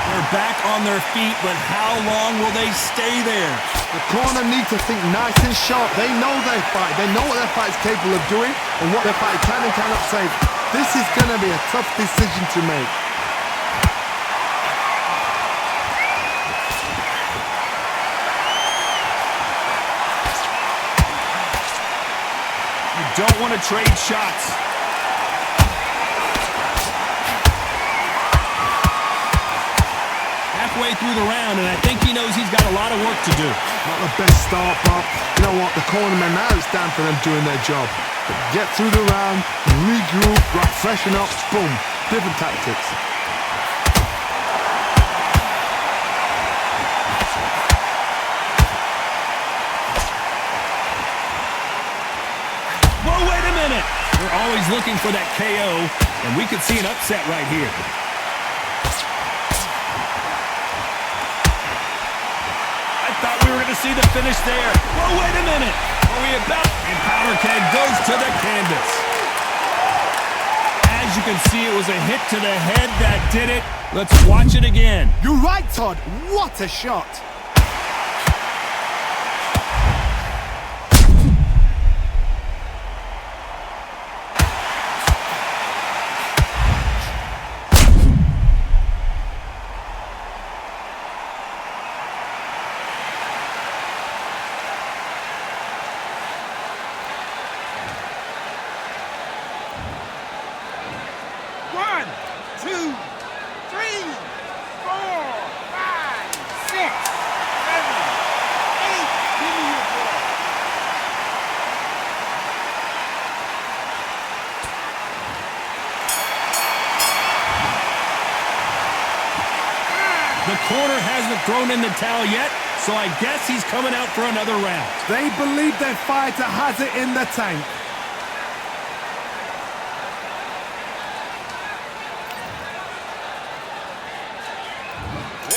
[SPEAKER 1] They're back on their feet, but how long will they stay there?
[SPEAKER 2] The corner need to think nice and sharp. They know their fight. They know what their fight is capable of doing and what their fight can and cannot say. This is going to be a tough decision to make.
[SPEAKER 1] You don't want to trade shots. Halfway through the round, and I think he knows he's got a lot of work to do.
[SPEAKER 2] Not the best start, but you know what? The cornermen, now it's down for them doing their job. But get through the round, regroup, right, freshen up, boom. Different tactics.
[SPEAKER 1] Whoa, wait a minute! We're always looking for that KO, and we could see an upset right here. I thought we were going to see the finish there. Whoa, wait a minute! Are we about... And powder keg goes to the canvas. As you can see, it was a hit to the head that did it. Let's watch it again.
[SPEAKER 2] You're right, Todd. What a shot.
[SPEAKER 4] One, two, three, four, five, six, seven, eight. Give me your ball.
[SPEAKER 1] The corner hasn't thrown in the towel yet, so I guess he's coming out for another round.
[SPEAKER 2] They believe their fighter has it in the tank.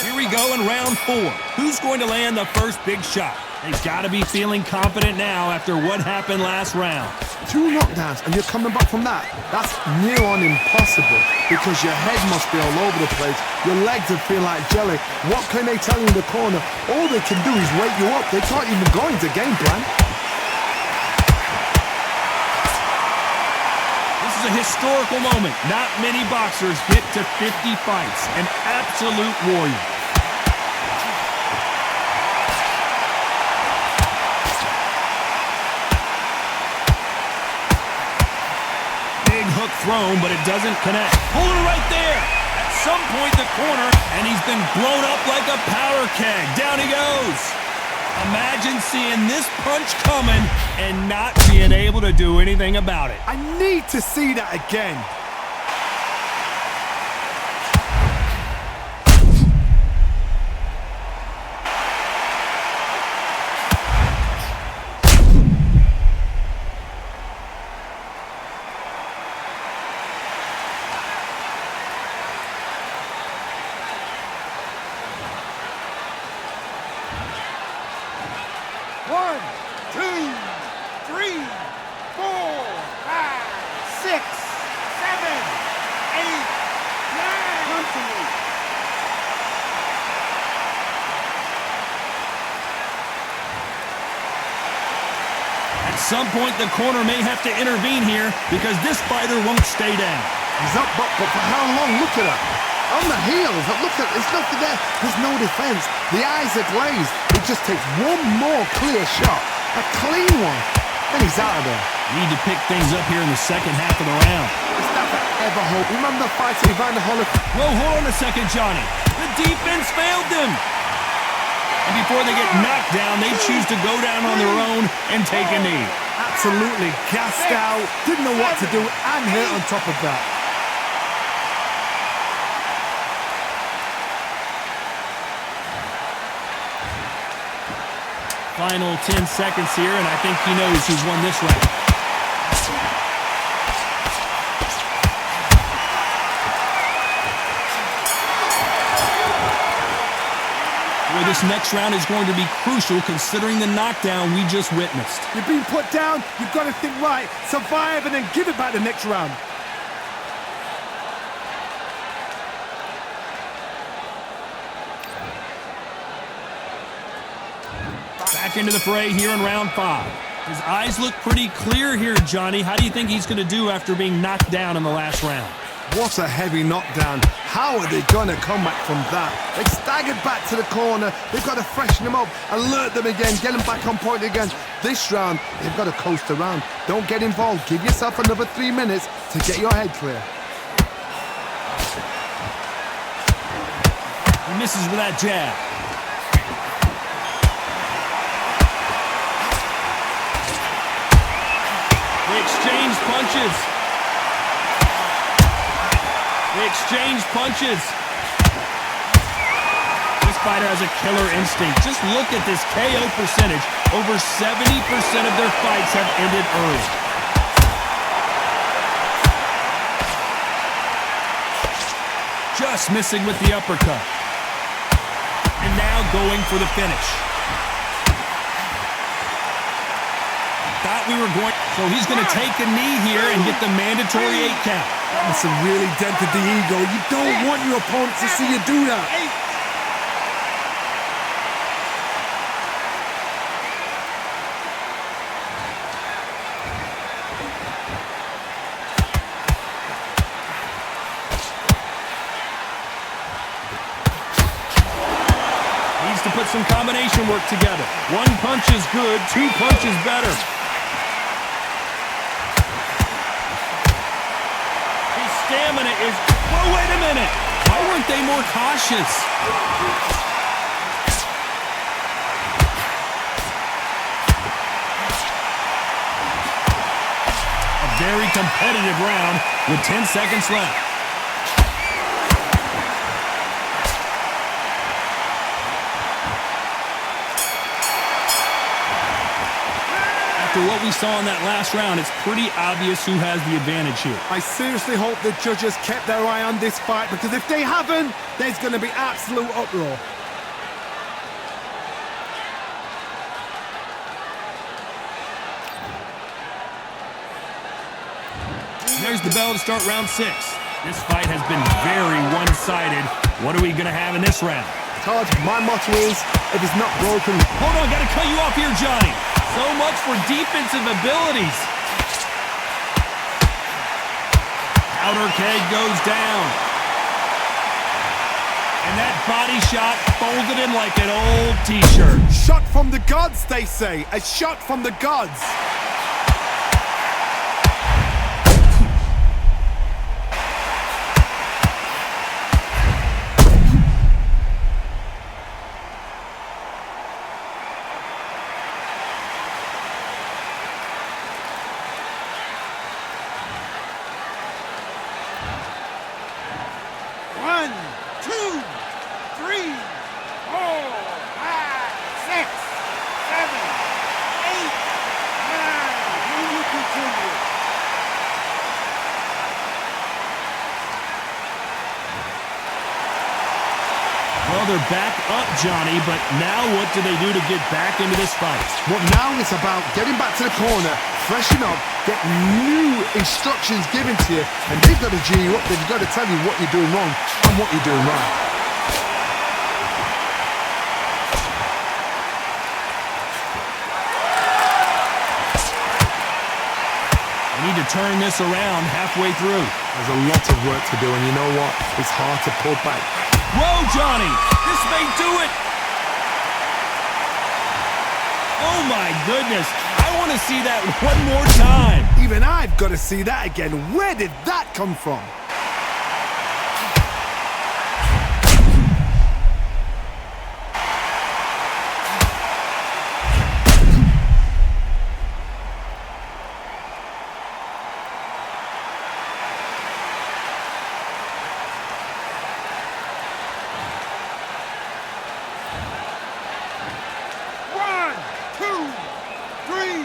[SPEAKER 1] Here we go in round 4. Who's going to land the first big shot? They've got to be feeling confident now after what happened last round.
[SPEAKER 2] 2 knockdowns and you're coming back from that. That's near on impossible because your head must be all over the place. Your legs would feel like jelly. What can they tell you in the corner? All they can do is wake you up. They can't even go into game plan.
[SPEAKER 1] This is a historical moment. Not many boxers get to 50 fights. An absolute warrior. Hook thrown, but it doesn't connect. Pulling it right there. At some point, the corner, and he's been blown up like a powder keg. Down he goes. Imagine seeing this punch coming and not being able to do anything about it.
[SPEAKER 2] I need to see that again.
[SPEAKER 4] One, two, three, 4, 5, 6, 7, 8, 9. Come to me.
[SPEAKER 1] At some point, the corner may have to intervene here because this fighter won't stay down.
[SPEAKER 2] He's up, but for how long? Look at that. On the heels, look at, there's nothing there. There's no defense. The eyes are glazed. It just takes one more clear shot, a clean one, and he's out of there.
[SPEAKER 1] Need to pick things up here in the second half of the round.
[SPEAKER 2] Is that ever hope? Remember the fight to Evander Holyfield?
[SPEAKER 1] Whoa, hold on a second, Johnny. The defense failed them. And before they get knocked down, they choose to go down on their own and take a knee.
[SPEAKER 2] Absolutely gassed out, didn't know what to do, and hurt on top of that.
[SPEAKER 1] Final 10 seconds here, and I think he knows who's won this round. Boy, this next round is going to be crucial considering the knockdown we just witnessed.
[SPEAKER 2] You've been put down, you've got to think right, survive, and then give it back the next round.
[SPEAKER 1] Back into the fray here in round 5. His eyes look pretty clear here, Johnny. How do you think he's going to do after being knocked down in the last round?
[SPEAKER 2] What a heavy knockdown. How are they going to come back from that? They've staggered back to the corner. They've got to freshen them up, alert them again, get them back on point again. This round, they've got to coast around. Don't get involved. Give yourself another 3 minutes to get your head clear.
[SPEAKER 1] He misses with that jab. They exchange punches. They exchange punches. This fighter has a killer instinct. Just look at this KO percentage. Over 70% of their fights have ended early. Just missing with the uppercut. And now going for the finish. Thought we were going, so he's going to take a knee here and get the mandatory 8 count.
[SPEAKER 2] That's really dented the ego. You don't want your opponent to see you do that.
[SPEAKER 1] Needs to put some combination work together. 1 punch is good, 2 punches better. Stamina is... Whoa, wait a minute! Why weren't they more cautious? A very competitive round with 10 seconds left. After what we saw in that last round, it's pretty obvious who has the advantage here.
[SPEAKER 2] I seriously hope the judges kept their eye on this fight, because if they haven't, there's going to be absolute uproar.
[SPEAKER 1] There's the bell to start round 6. This fight has been very one-sided. What are we going to have in this round?
[SPEAKER 2] Todd, my motto is, if it's not broken...
[SPEAKER 1] Hold on, got to cut you off here, Johnny. So much for defensive abilities. Powder keg goes down. And that body shot folded in like an old T-shirt.
[SPEAKER 2] Shot from the gods, they say. A shot from the gods.
[SPEAKER 4] One, two, three, four, five, six, seven, eight, nine. Will you continue?
[SPEAKER 1] Well, they're back up, Johnny, but now what do they do to get back into this fight?
[SPEAKER 2] Well, now it's about getting back to the corner, freshen up, get new instructions given to you, and they've got to G you up. They've got to tell you what you're doing wrong and what you're doing right.
[SPEAKER 1] They need to turn this around halfway through.
[SPEAKER 2] There's a lot of work to do, and you know what? It's hard to pull back.
[SPEAKER 1] Whoa, Johnny! This may do it! Oh, my goodness. I want to see that one more time.
[SPEAKER 2] Even I've got to see that again. Where did that come from?
[SPEAKER 4] One, two, three,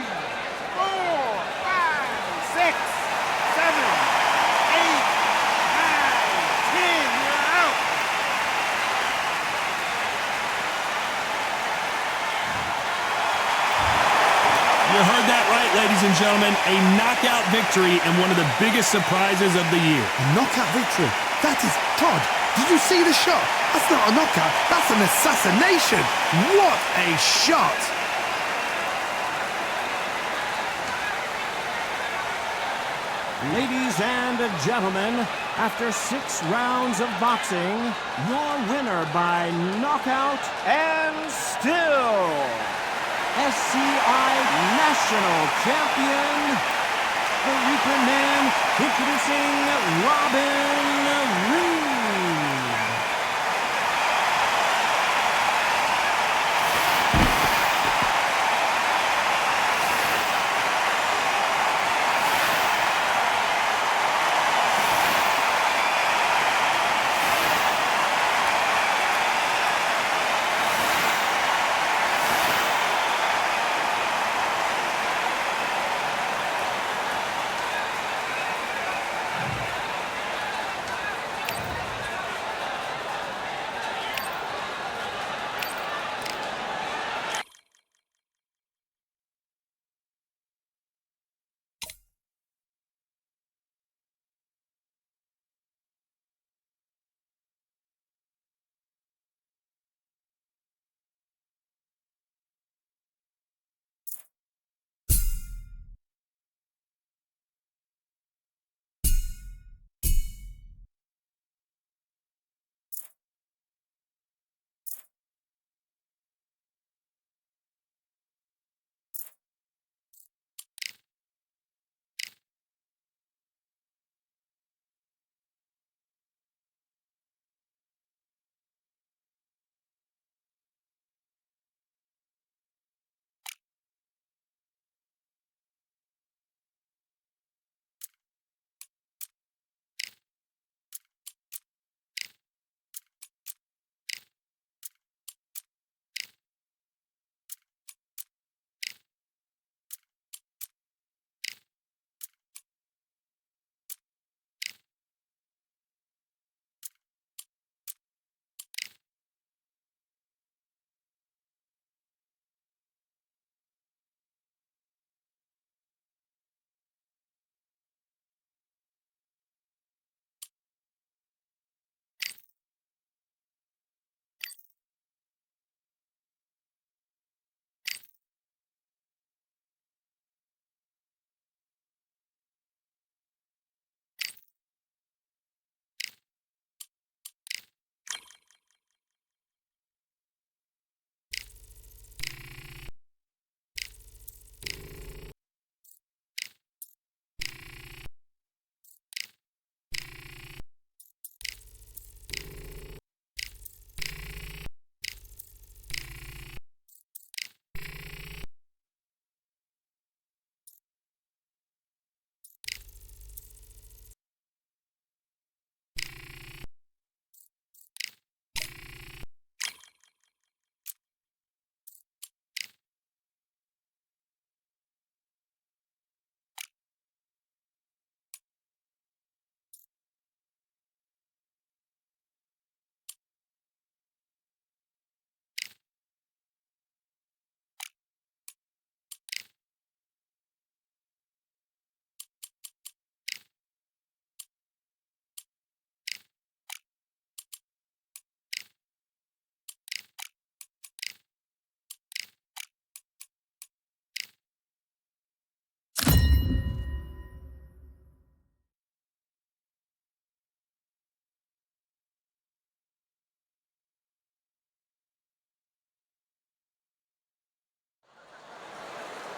[SPEAKER 4] four, five, six, seven, eight, nine, 10. You're out.
[SPEAKER 1] You heard that right, ladies and gentlemen. A knockout victory and one of the biggest surprises of the year.
[SPEAKER 2] A knockout victory. That is Todd. Did you see the shot? That's not a knockout. That's an assassination. What a shot.
[SPEAKER 3] Ladies and gentlemen, after 6 rounds of boxing, your winner by knockout and still SCI National Champion, the Reaper Man, introducing Robin Reed.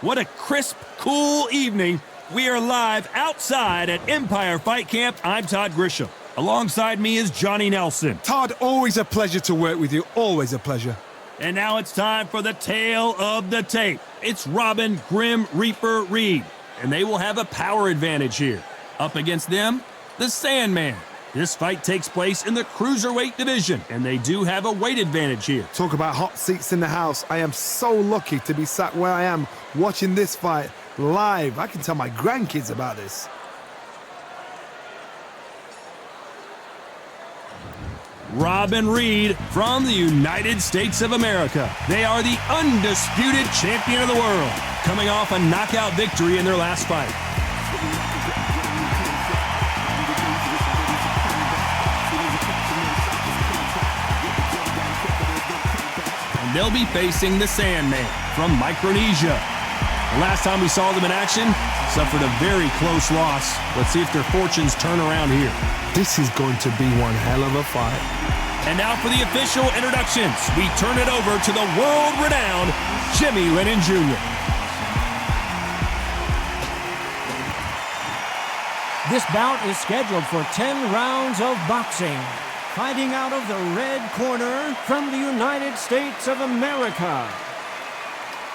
[SPEAKER 1] What a crisp, cool evening. We are live outside at Empire Fight Camp. I'm Todd Grisham. Alongside me is Johnny Nelson.
[SPEAKER 2] Todd, always a pleasure to work with you. Always a pleasure.
[SPEAKER 1] And now it's time for the tale of the tape. It's Robin Grim Reaper Reed, and they will have a power advantage here. Up against them, the Sandman. This fight takes place in the cruiserweight division, and they do have a weight advantage here.
[SPEAKER 2] Talk about hot seats in the house. I am so lucky to be sat where I am watching this fight live. I can tell my grandkids about this.
[SPEAKER 1] Robin Reed from the United States of America. They are the undisputed champion of the world, coming off a knockout victory in their last fight. And they'll be facing the Sandman from Micronesia. The last time we saw them in action, suffered a very close loss. Let's see if their fortunes turn around here.
[SPEAKER 2] This is going to be one hell of a fight.
[SPEAKER 1] And now for the official introductions, we turn it over to the world-renowned Jimmy Lennon Jr.
[SPEAKER 3] This bout is scheduled for 10 rounds of boxing. Fighting out of the red corner from the United States of America,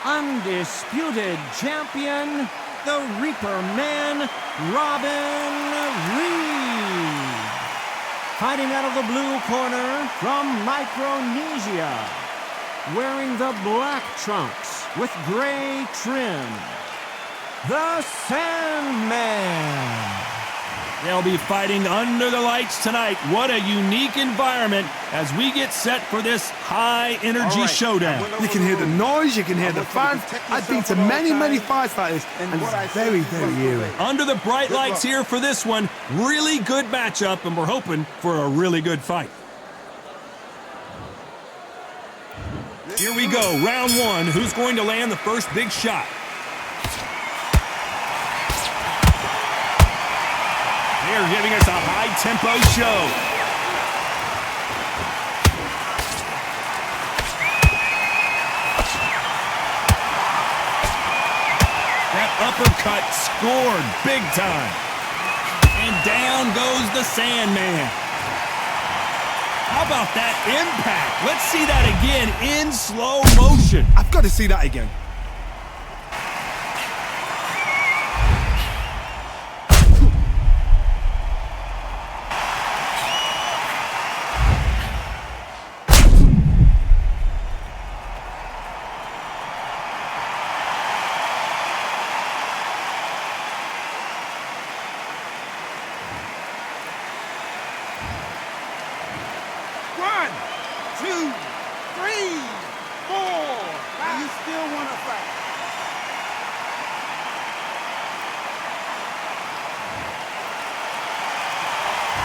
[SPEAKER 3] Undisputed Champion, the Reaper Man, Robin Reed. Fighting out of the blue corner from Micronesia, wearing the black trunks with gray trim, the Sandman.
[SPEAKER 1] They'll be fighting under the lights tonight. What a unique environment as we get set for this high-energy showdown.
[SPEAKER 2] You can hear the noise, you can hear the fans. I've been to many fights like this, and it's very, very eerie.
[SPEAKER 1] Under the bright lights here for this one, really good matchup, and we're hoping for a really good fight. Here we go, round one. Who's going to land the first big shot? They're giving us a high-tempo show. That uppercut scored big time. And down goes the Sandman. How about that impact? Let's see that again in slow motion.
[SPEAKER 2] I've got to see that again.
[SPEAKER 4] One, two, three, four. You still want to fight?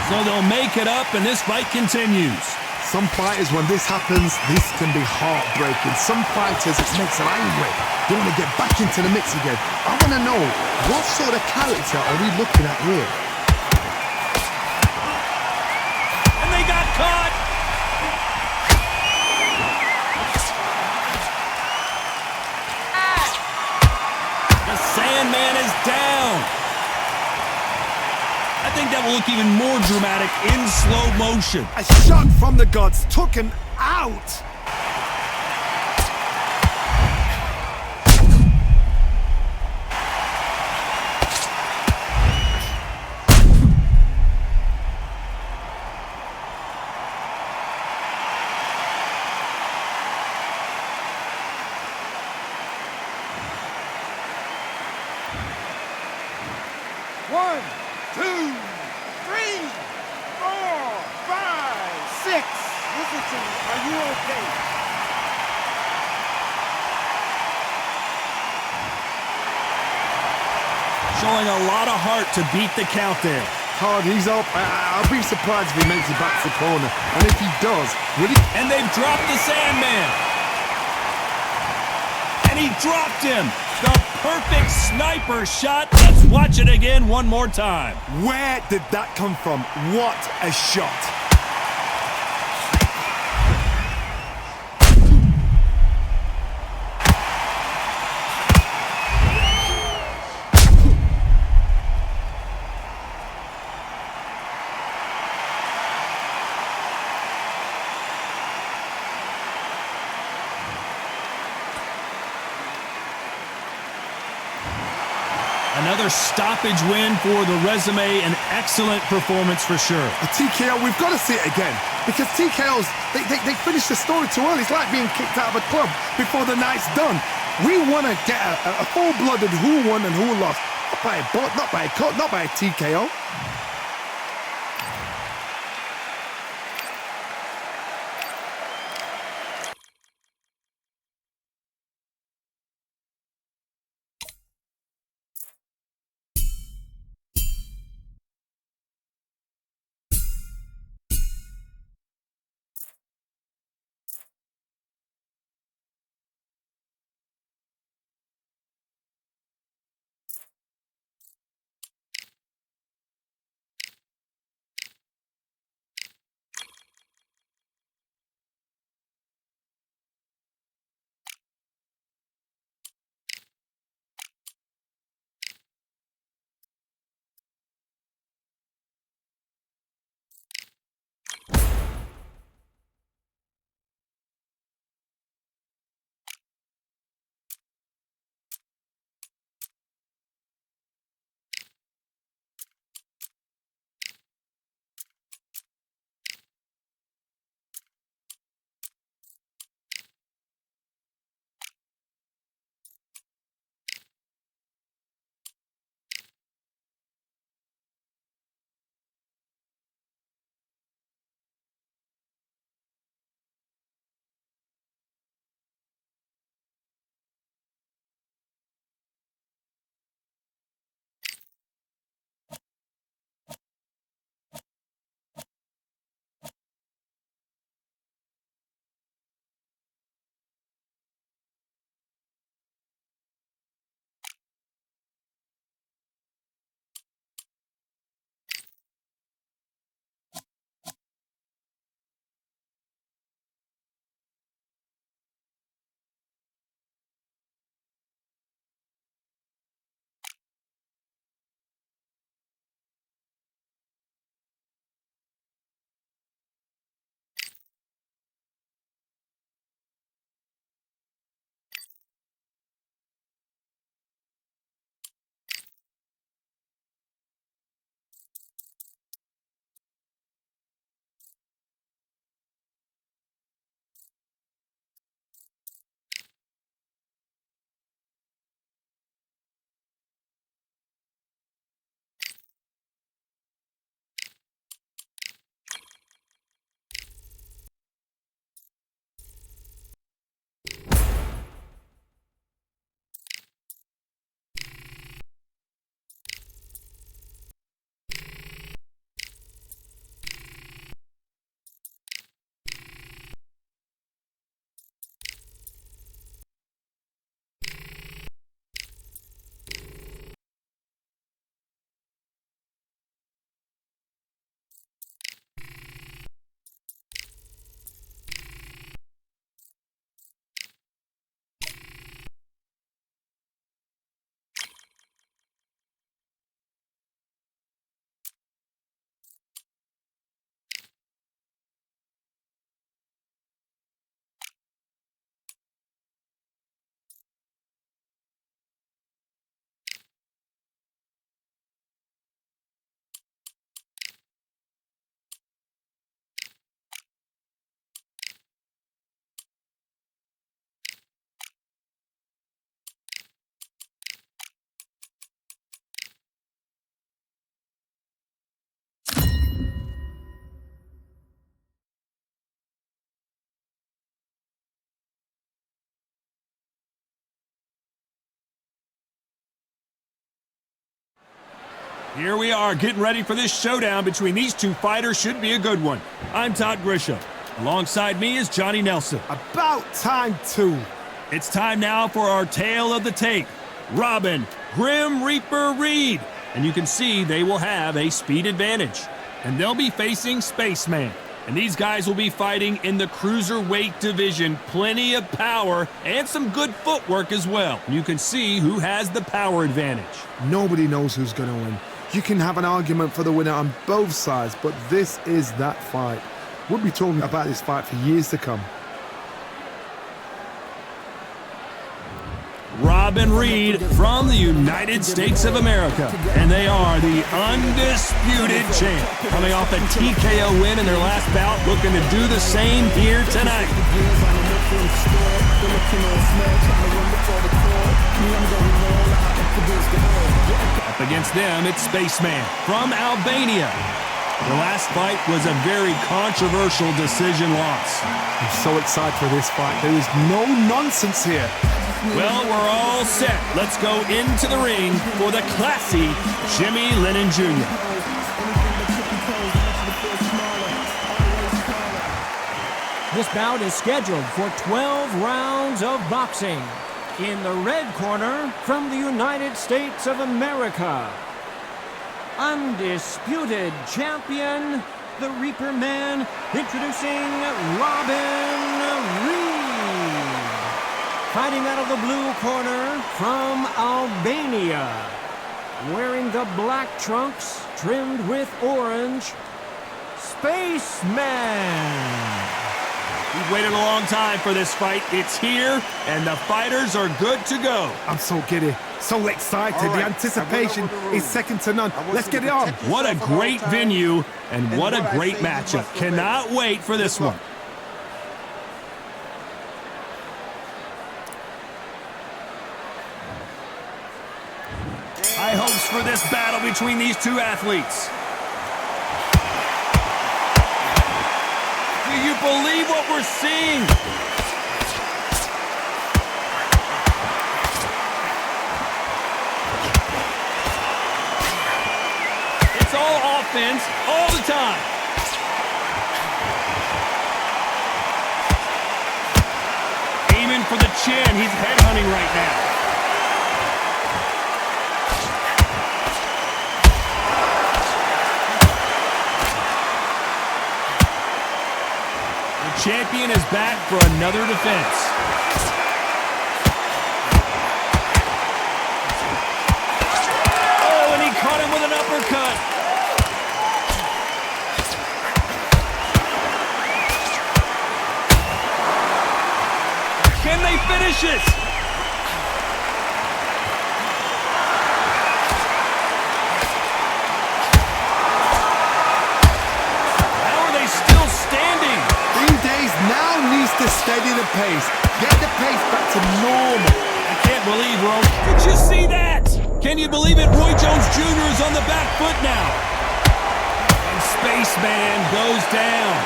[SPEAKER 1] So they'll make it up, and this fight continues.
[SPEAKER 2] Some fighters, when this happens, this can be heartbreaking. Some fighters, it makes them angry. They want to get back into the mix again. I want to know, what sort of character are we looking at here?
[SPEAKER 1] And they got caught. The Sandman is down. I think that will look even more dramatic in slow motion.
[SPEAKER 2] A shot from the gods took him out.
[SPEAKER 4] One, two, three, four, five, six. Listen to me. Are you okay?
[SPEAKER 1] Showing a lot of heart to beat the count there.
[SPEAKER 2] Hard, he's up. I'll be surprised if he makes it back to the corner. And if he does, will he?
[SPEAKER 1] And they've dropped the Sandman. And he dropped him. The perfect sniper shot. Let's watch it again one more time.
[SPEAKER 2] Where did that come from? What a shot.
[SPEAKER 1] Another stoppage win for the resume, an excellent performance for sure.
[SPEAKER 2] A TKO, we've got to see it again. Because TKOs, they finish the story too early. It's like being kicked out of a club before the night's done. We want to get a full-blooded who won and who lost. Not by a butt, not by a cut, not by a TKO.
[SPEAKER 1] Here we are getting ready for this showdown between these two fighters. Should be a good one. I'm Todd Grisham. Alongside me is Johnny Nelson.
[SPEAKER 2] About time too.
[SPEAKER 1] It's time now for our tale of the tape. Robin, Grim Reaper Reed. And you can see they will have a speed advantage. And they'll be facing Spaceman. And these guys will be fighting in the cruiserweight division. Plenty of power and some good footwork as well. You can see who has the power advantage.
[SPEAKER 2] Nobody knows who's going to win. You can have an argument for the winner on both sides, but this is that fight. We'll be talking about this fight for years to come.
[SPEAKER 1] Robin Robin Reed from the United States of America. And they are the undisputed champ. Coming off a TKO win in their last bout, looking to do the same here tonight. Up against them, it's Spaceman from Albania. The last fight was a very controversial decision loss.
[SPEAKER 2] I'm so excited for this fight. There is no nonsense here.
[SPEAKER 1] Well, we're all set. Let's go into the ring for the classy Jimmy Lennon Jr.
[SPEAKER 3] This bout is scheduled for 12 rounds of boxing. In the red corner, from the United States of America, Undisputed Champion, the Reaper Man, introducing Robin Reed. Fighting out of the blue corner, from Albania, wearing the black trunks trimmed with orange, Spaceman.
[SPEAKER 1] We've waited a long time for this fight. It's here, and the fighters are good to go.
[SPEAKER 2] I'm so giddy, so excited.
[SPEAKER 4] All right,
[SPEAKER 2] The anticipation is second to none. Let's get it on.
[SPEAKER 1] What a great venue, and what a great matchup. Cannot wait for this one. High hopes for this battle between these two athletes. Do you believe what we're seeing? It's all offense all the time. Aiming for the chin. He's headhunting right now. Champion is back for another defense. Oh, and he caught him with an uppercut. Can they finish it? How are they still standing?
[SPEAKER 2] Now needs to steady the pace. Get the pace back to normal.
[SPEAKER 1] I can't believe, Rome. Did you see that? Can you believe it? Roy Jones Jr. is on the back foot now. And Spaceman goes down.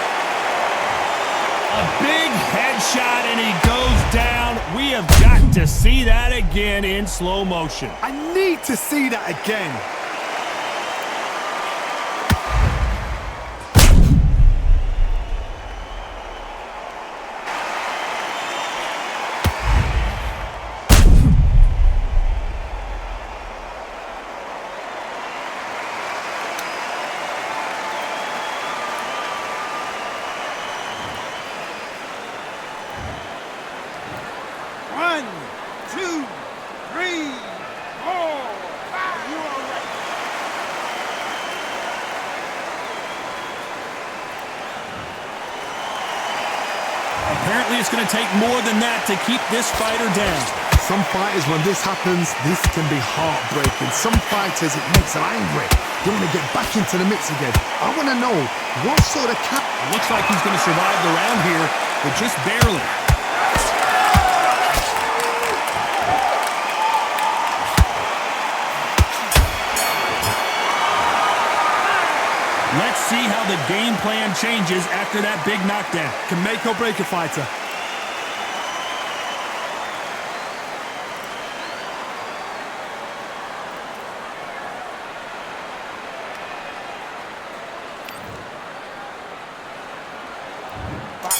[SPEAKER 1] A big headshot, and he goes down. We have got to see that again in slow motion.
[SPEAKER 2] I need to see that again.
[SPEAKER 4] One, two, three, four, five. You all right?
[SPEAKER 1] Apparently, it's going to take more than that to keep this fighter down.
[SPEAKER 2] Some fighters, when this happens, this can be heartbreaking. Some fighters, it makes them angry. They want to get back into the mix again. I want to know what sort of cap.
[SPEAKER 1] Looks like he's going to survive the round here, but just barely. Let's see how the game plan changes after that big knockdown.
[SPEAKER 2] Can make or break a fighter.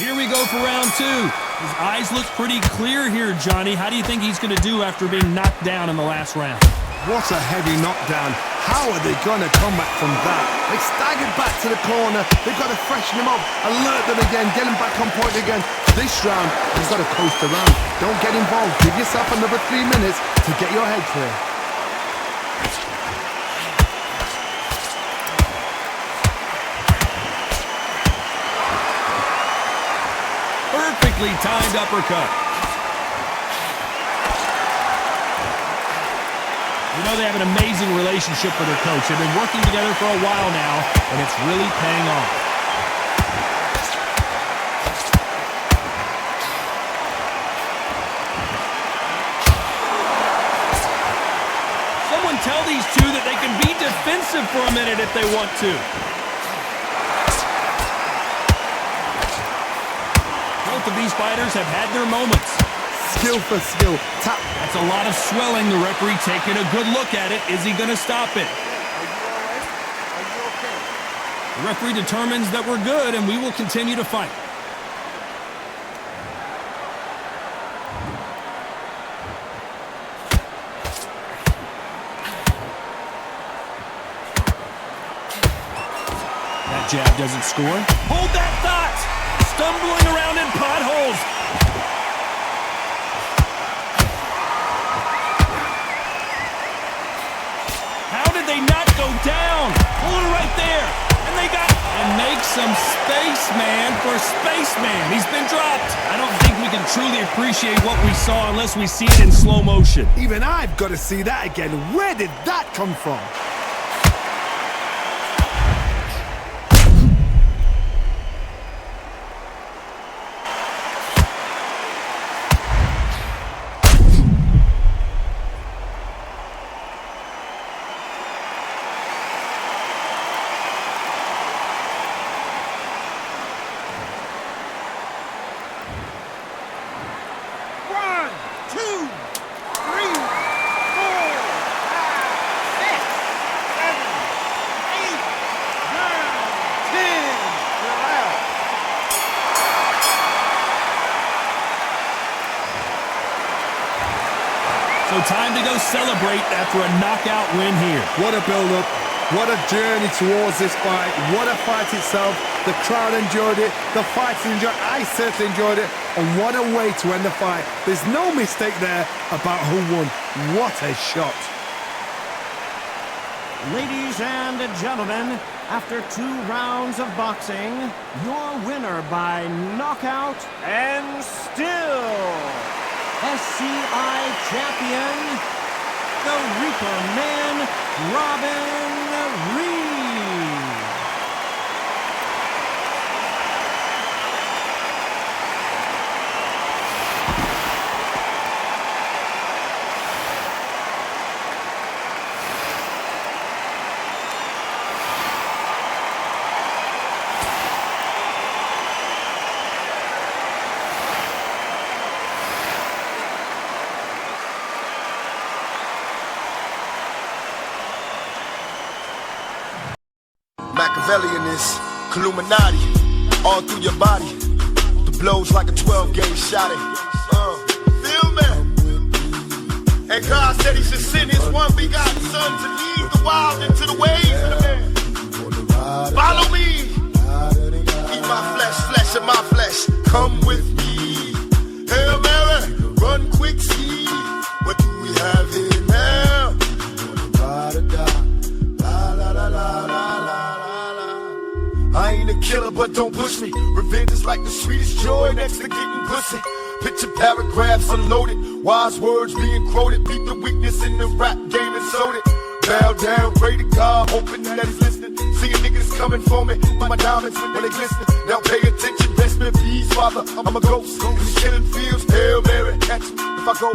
[SPEAKER 1] Here we go for round two. His eyes look pretty clear here, Johnny. How do you think he's going to do after being knocked down in the last round?
[SPEAKER 2] What a heavy knockdown. How are they going to come back from that? They staggered back to the corner. They've got to freshen him up, alert them again, get him back on point again. This round, he's got to coast around. Don't get involved. Give yourself another 3 minutes to get your head clear.
[SPEAKER 1] Perfectly timed uppercut. You know, they have an amazing relationship with their coach. They've been working together for a while now, and it's really paying off. Someone tell these two that they can be defensive for a minute if they want to. Both of these fighters have had their moments.
[SPEAKER 2] Skill for skill. Tap.
[SPEAKER 1] That's a lot of swelling. The referee taking a good look at it. Is he going to stop it?
[SPEAKER 4] Are you all right? Are you okay?
[SPEAKER 1] The referee determines that we're good, and we will continue to fight. That jab doesn't score. Hold that thought! Stumbling around in potholes. How did they not go down? Hold it right there. And they got... And make some space, man, for Spaceman. He's been dropped. I don't think we can truly appreciate what we saw unless we see it in slow motion.
[SPEAKER 2] Even I've got to see that again. Where did that come from?
[SPEAKER 1] So time to go celebrate after a knockout win here.
[SPEAKER 2] What a build-up. What a journey towards this fight. What a fight itself. The crowd enjoyed it. The fighters enjoyed it. I certainly enjoyed it. And what a way to end the fight. There's no mistake there about who won. What a shot.
[SPEAKER 3] Ladies and gentlemen, after 2 rounds of boxing, your winner by knockout and still SCI champion, the Reaper Man, Robin Reed.
[SPEAKER 5] Machiavellianist, Illuminati, all through your body. The blows like a 12-gauge shot it. Feel me? And God said he should send his one begotten son to lead the wild into the ways of the man. Follow me. Eat my flesh of my flesh. Come with me. Hail Mary, run quick, see. What do we have here now? Ride or die. La la la la la la. I ain't a killer, but don't push me. Revenge is like the sweetest joy next to getting pussy. Picture paragraphs unloaded, wise words being quoted. Beat the weakness in the rap game and sold it. Bow down, pray to God, hoping that he's listening. Seeing niggas coming for me, my diamonds when they glisten. Now pay attention, best in peace, father. I'm a ghost, these killing fields. Hail Mary, catch me if I go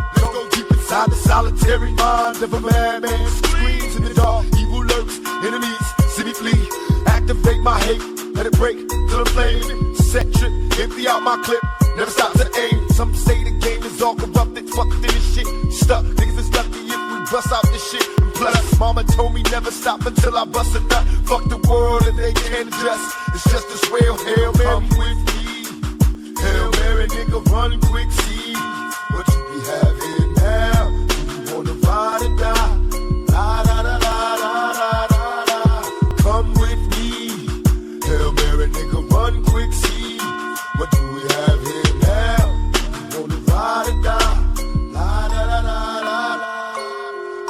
[SPEAKER 5] deep inside the solitary mind of a madman. Screams in the dark, evil lurks, enemies see me flee. Activate my hate, let it break till I'm flaming. Set trip, empty out my clip, never stop to aim. Some say the game is all corrupted, fucked in this shit. Stuck, niggas is lucky if we bust out this shit. And plus, mama told me never stop until I bust a nut. Fuck the world and they can't adjust. It's just as well, Hail Mary. Come with me, Hail Mary, nigga, run quick, see what you be having now. You wanna ride or die? La la la la la la la la. Come with me, Hail Mary, nigga, run quick, see what do we have here now? You wanna ride or die? La la la la la la.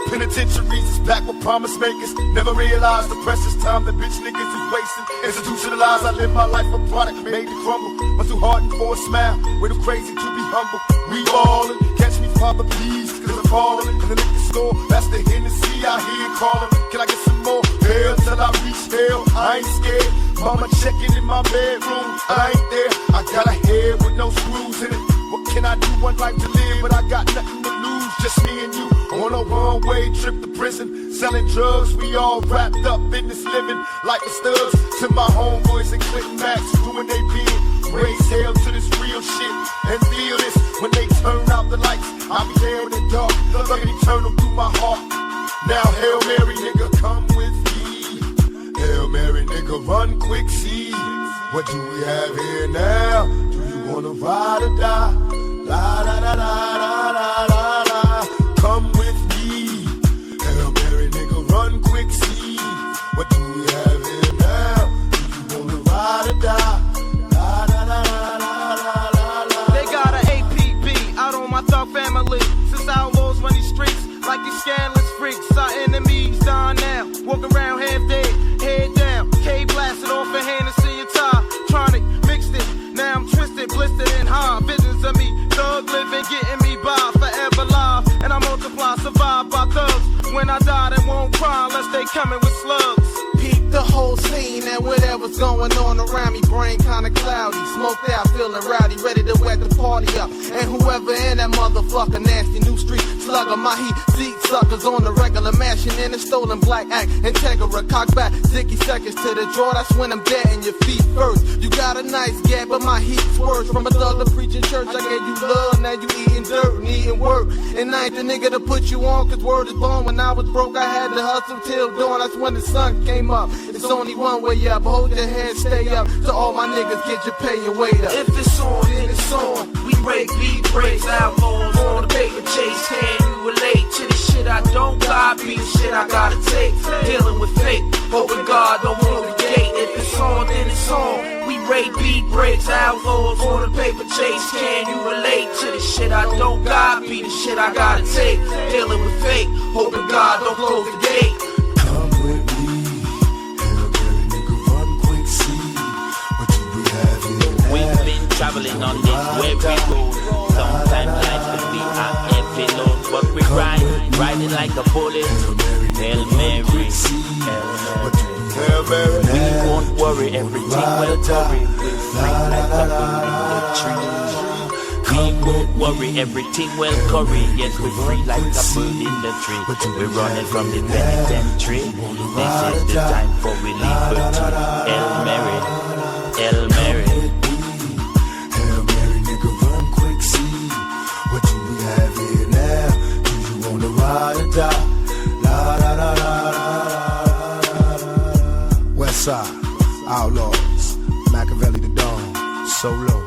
[SPEAKER 5] Penitentiaries is packed with promise makers. Never realized the precious time that bitch niggas is wasting. Institutionalized, I live my life a product made to crumble. But too hardened for a smile, way too crazy to be humble. We ballin', catch me, Father, please. cause I'm ballin'. In the liquor store, that's the Hennessy I hear callin'. Can I get some more? Hell till I reach hell, I ain't scared. Mama checking in my bedroom, I ain't there. I got a head with no screws in it. What can I do? One life to live, but I got nothing to lose. Just me and you on a one-way trip to prison. Selling drugs, we all wrapped up in this living like the studs. To my homeboys and Clinton Max doing they bid. Raise hell to this real shit and feel this. When they turn out the lights, I'll be there in the dark. Looking eternal through my heart. Now Hail Mary, nigga, come with me. Hail Mary, nigga, run quick, see. What do we have here now? Do you wanna ride or die? La la la la la la la la. Come with me. Hail Mary, nigga, run quick, see. What do we have here now? Do you wanna ride or die? La la la la la la la.
[SPEAKER 6] They got an APB out on my thug family. Since outlaws run these streets like these scandalous freaks. Our enemies dying now. Walk around half dead, head down. K blasted off a Hennessy and tie. Tronic mixed it. Now I'm twisted, blistered and high. Visions of me, thug living, getting me by. Forever live, and I multiply, survive by thugs. When I die, they won't cry unless they coming with slugs. Peep the whole scene and whatever's going on around me. Brain kinda cloudy, smoked out, feeling rowdy, ready to wet the party up. And whoever in that motherfucker, nasty new street slugger, my heat seat suckers on the regular, mashing in a stolen black act. Integra, cock back, 60 seconds to the draw. That's when I'm dead in your feet first. You got a nice gap, but my heat's worse. From a thug to preaching church, I gave you love, now you eating dirt, needing work. And I ain't the nigga to put you on, cause word is born. When I was broke, I had to hustle till dawn. That's when the sun came up. It's only one way up, hold your head, stay up. To all my niggas, get your pay and weight up.
[SPEAKER 7] If it's on, then it's on. We break beat breaks, outlaws on the paper chase. Can you relate to the shit I don't got? Be the shit I gotta take. Dealing with fate, hoping God don't close the gate. If it's on, then it's on. We break beat breaks, outlaws on the paper chase. Can you relate to the shit I don't got? Be the shit I gotta take. Dealing with fate, hoping God don't close the gate.
[SPEAKER 5] Come with me. Hail Mary, nigga, run quick, see. What do we have here now?
[SPEAKER 8] We've been traveling on this weary road. Sometimes life can be a heavy load, but we riding like a bullet. Hail Mary,
[SPEAKER 5] Hail Mary,
[SPEAKER 8] we won't worry, everything will hurry. We'll fly like a bird in the tree. We won't worry, everything will curry. Yes, we're free like a bird in the tree. We're running from the penitentiary. This is the time for we liberty. Hail Mary, Hail Mary.
[SPEAKER 5] Hail Mary, nigga, run quick, see. What do we have here now? Do you wanna ride or die? La la la la la. West Side, Outlaws, Machiavelli the Dawn, Solo.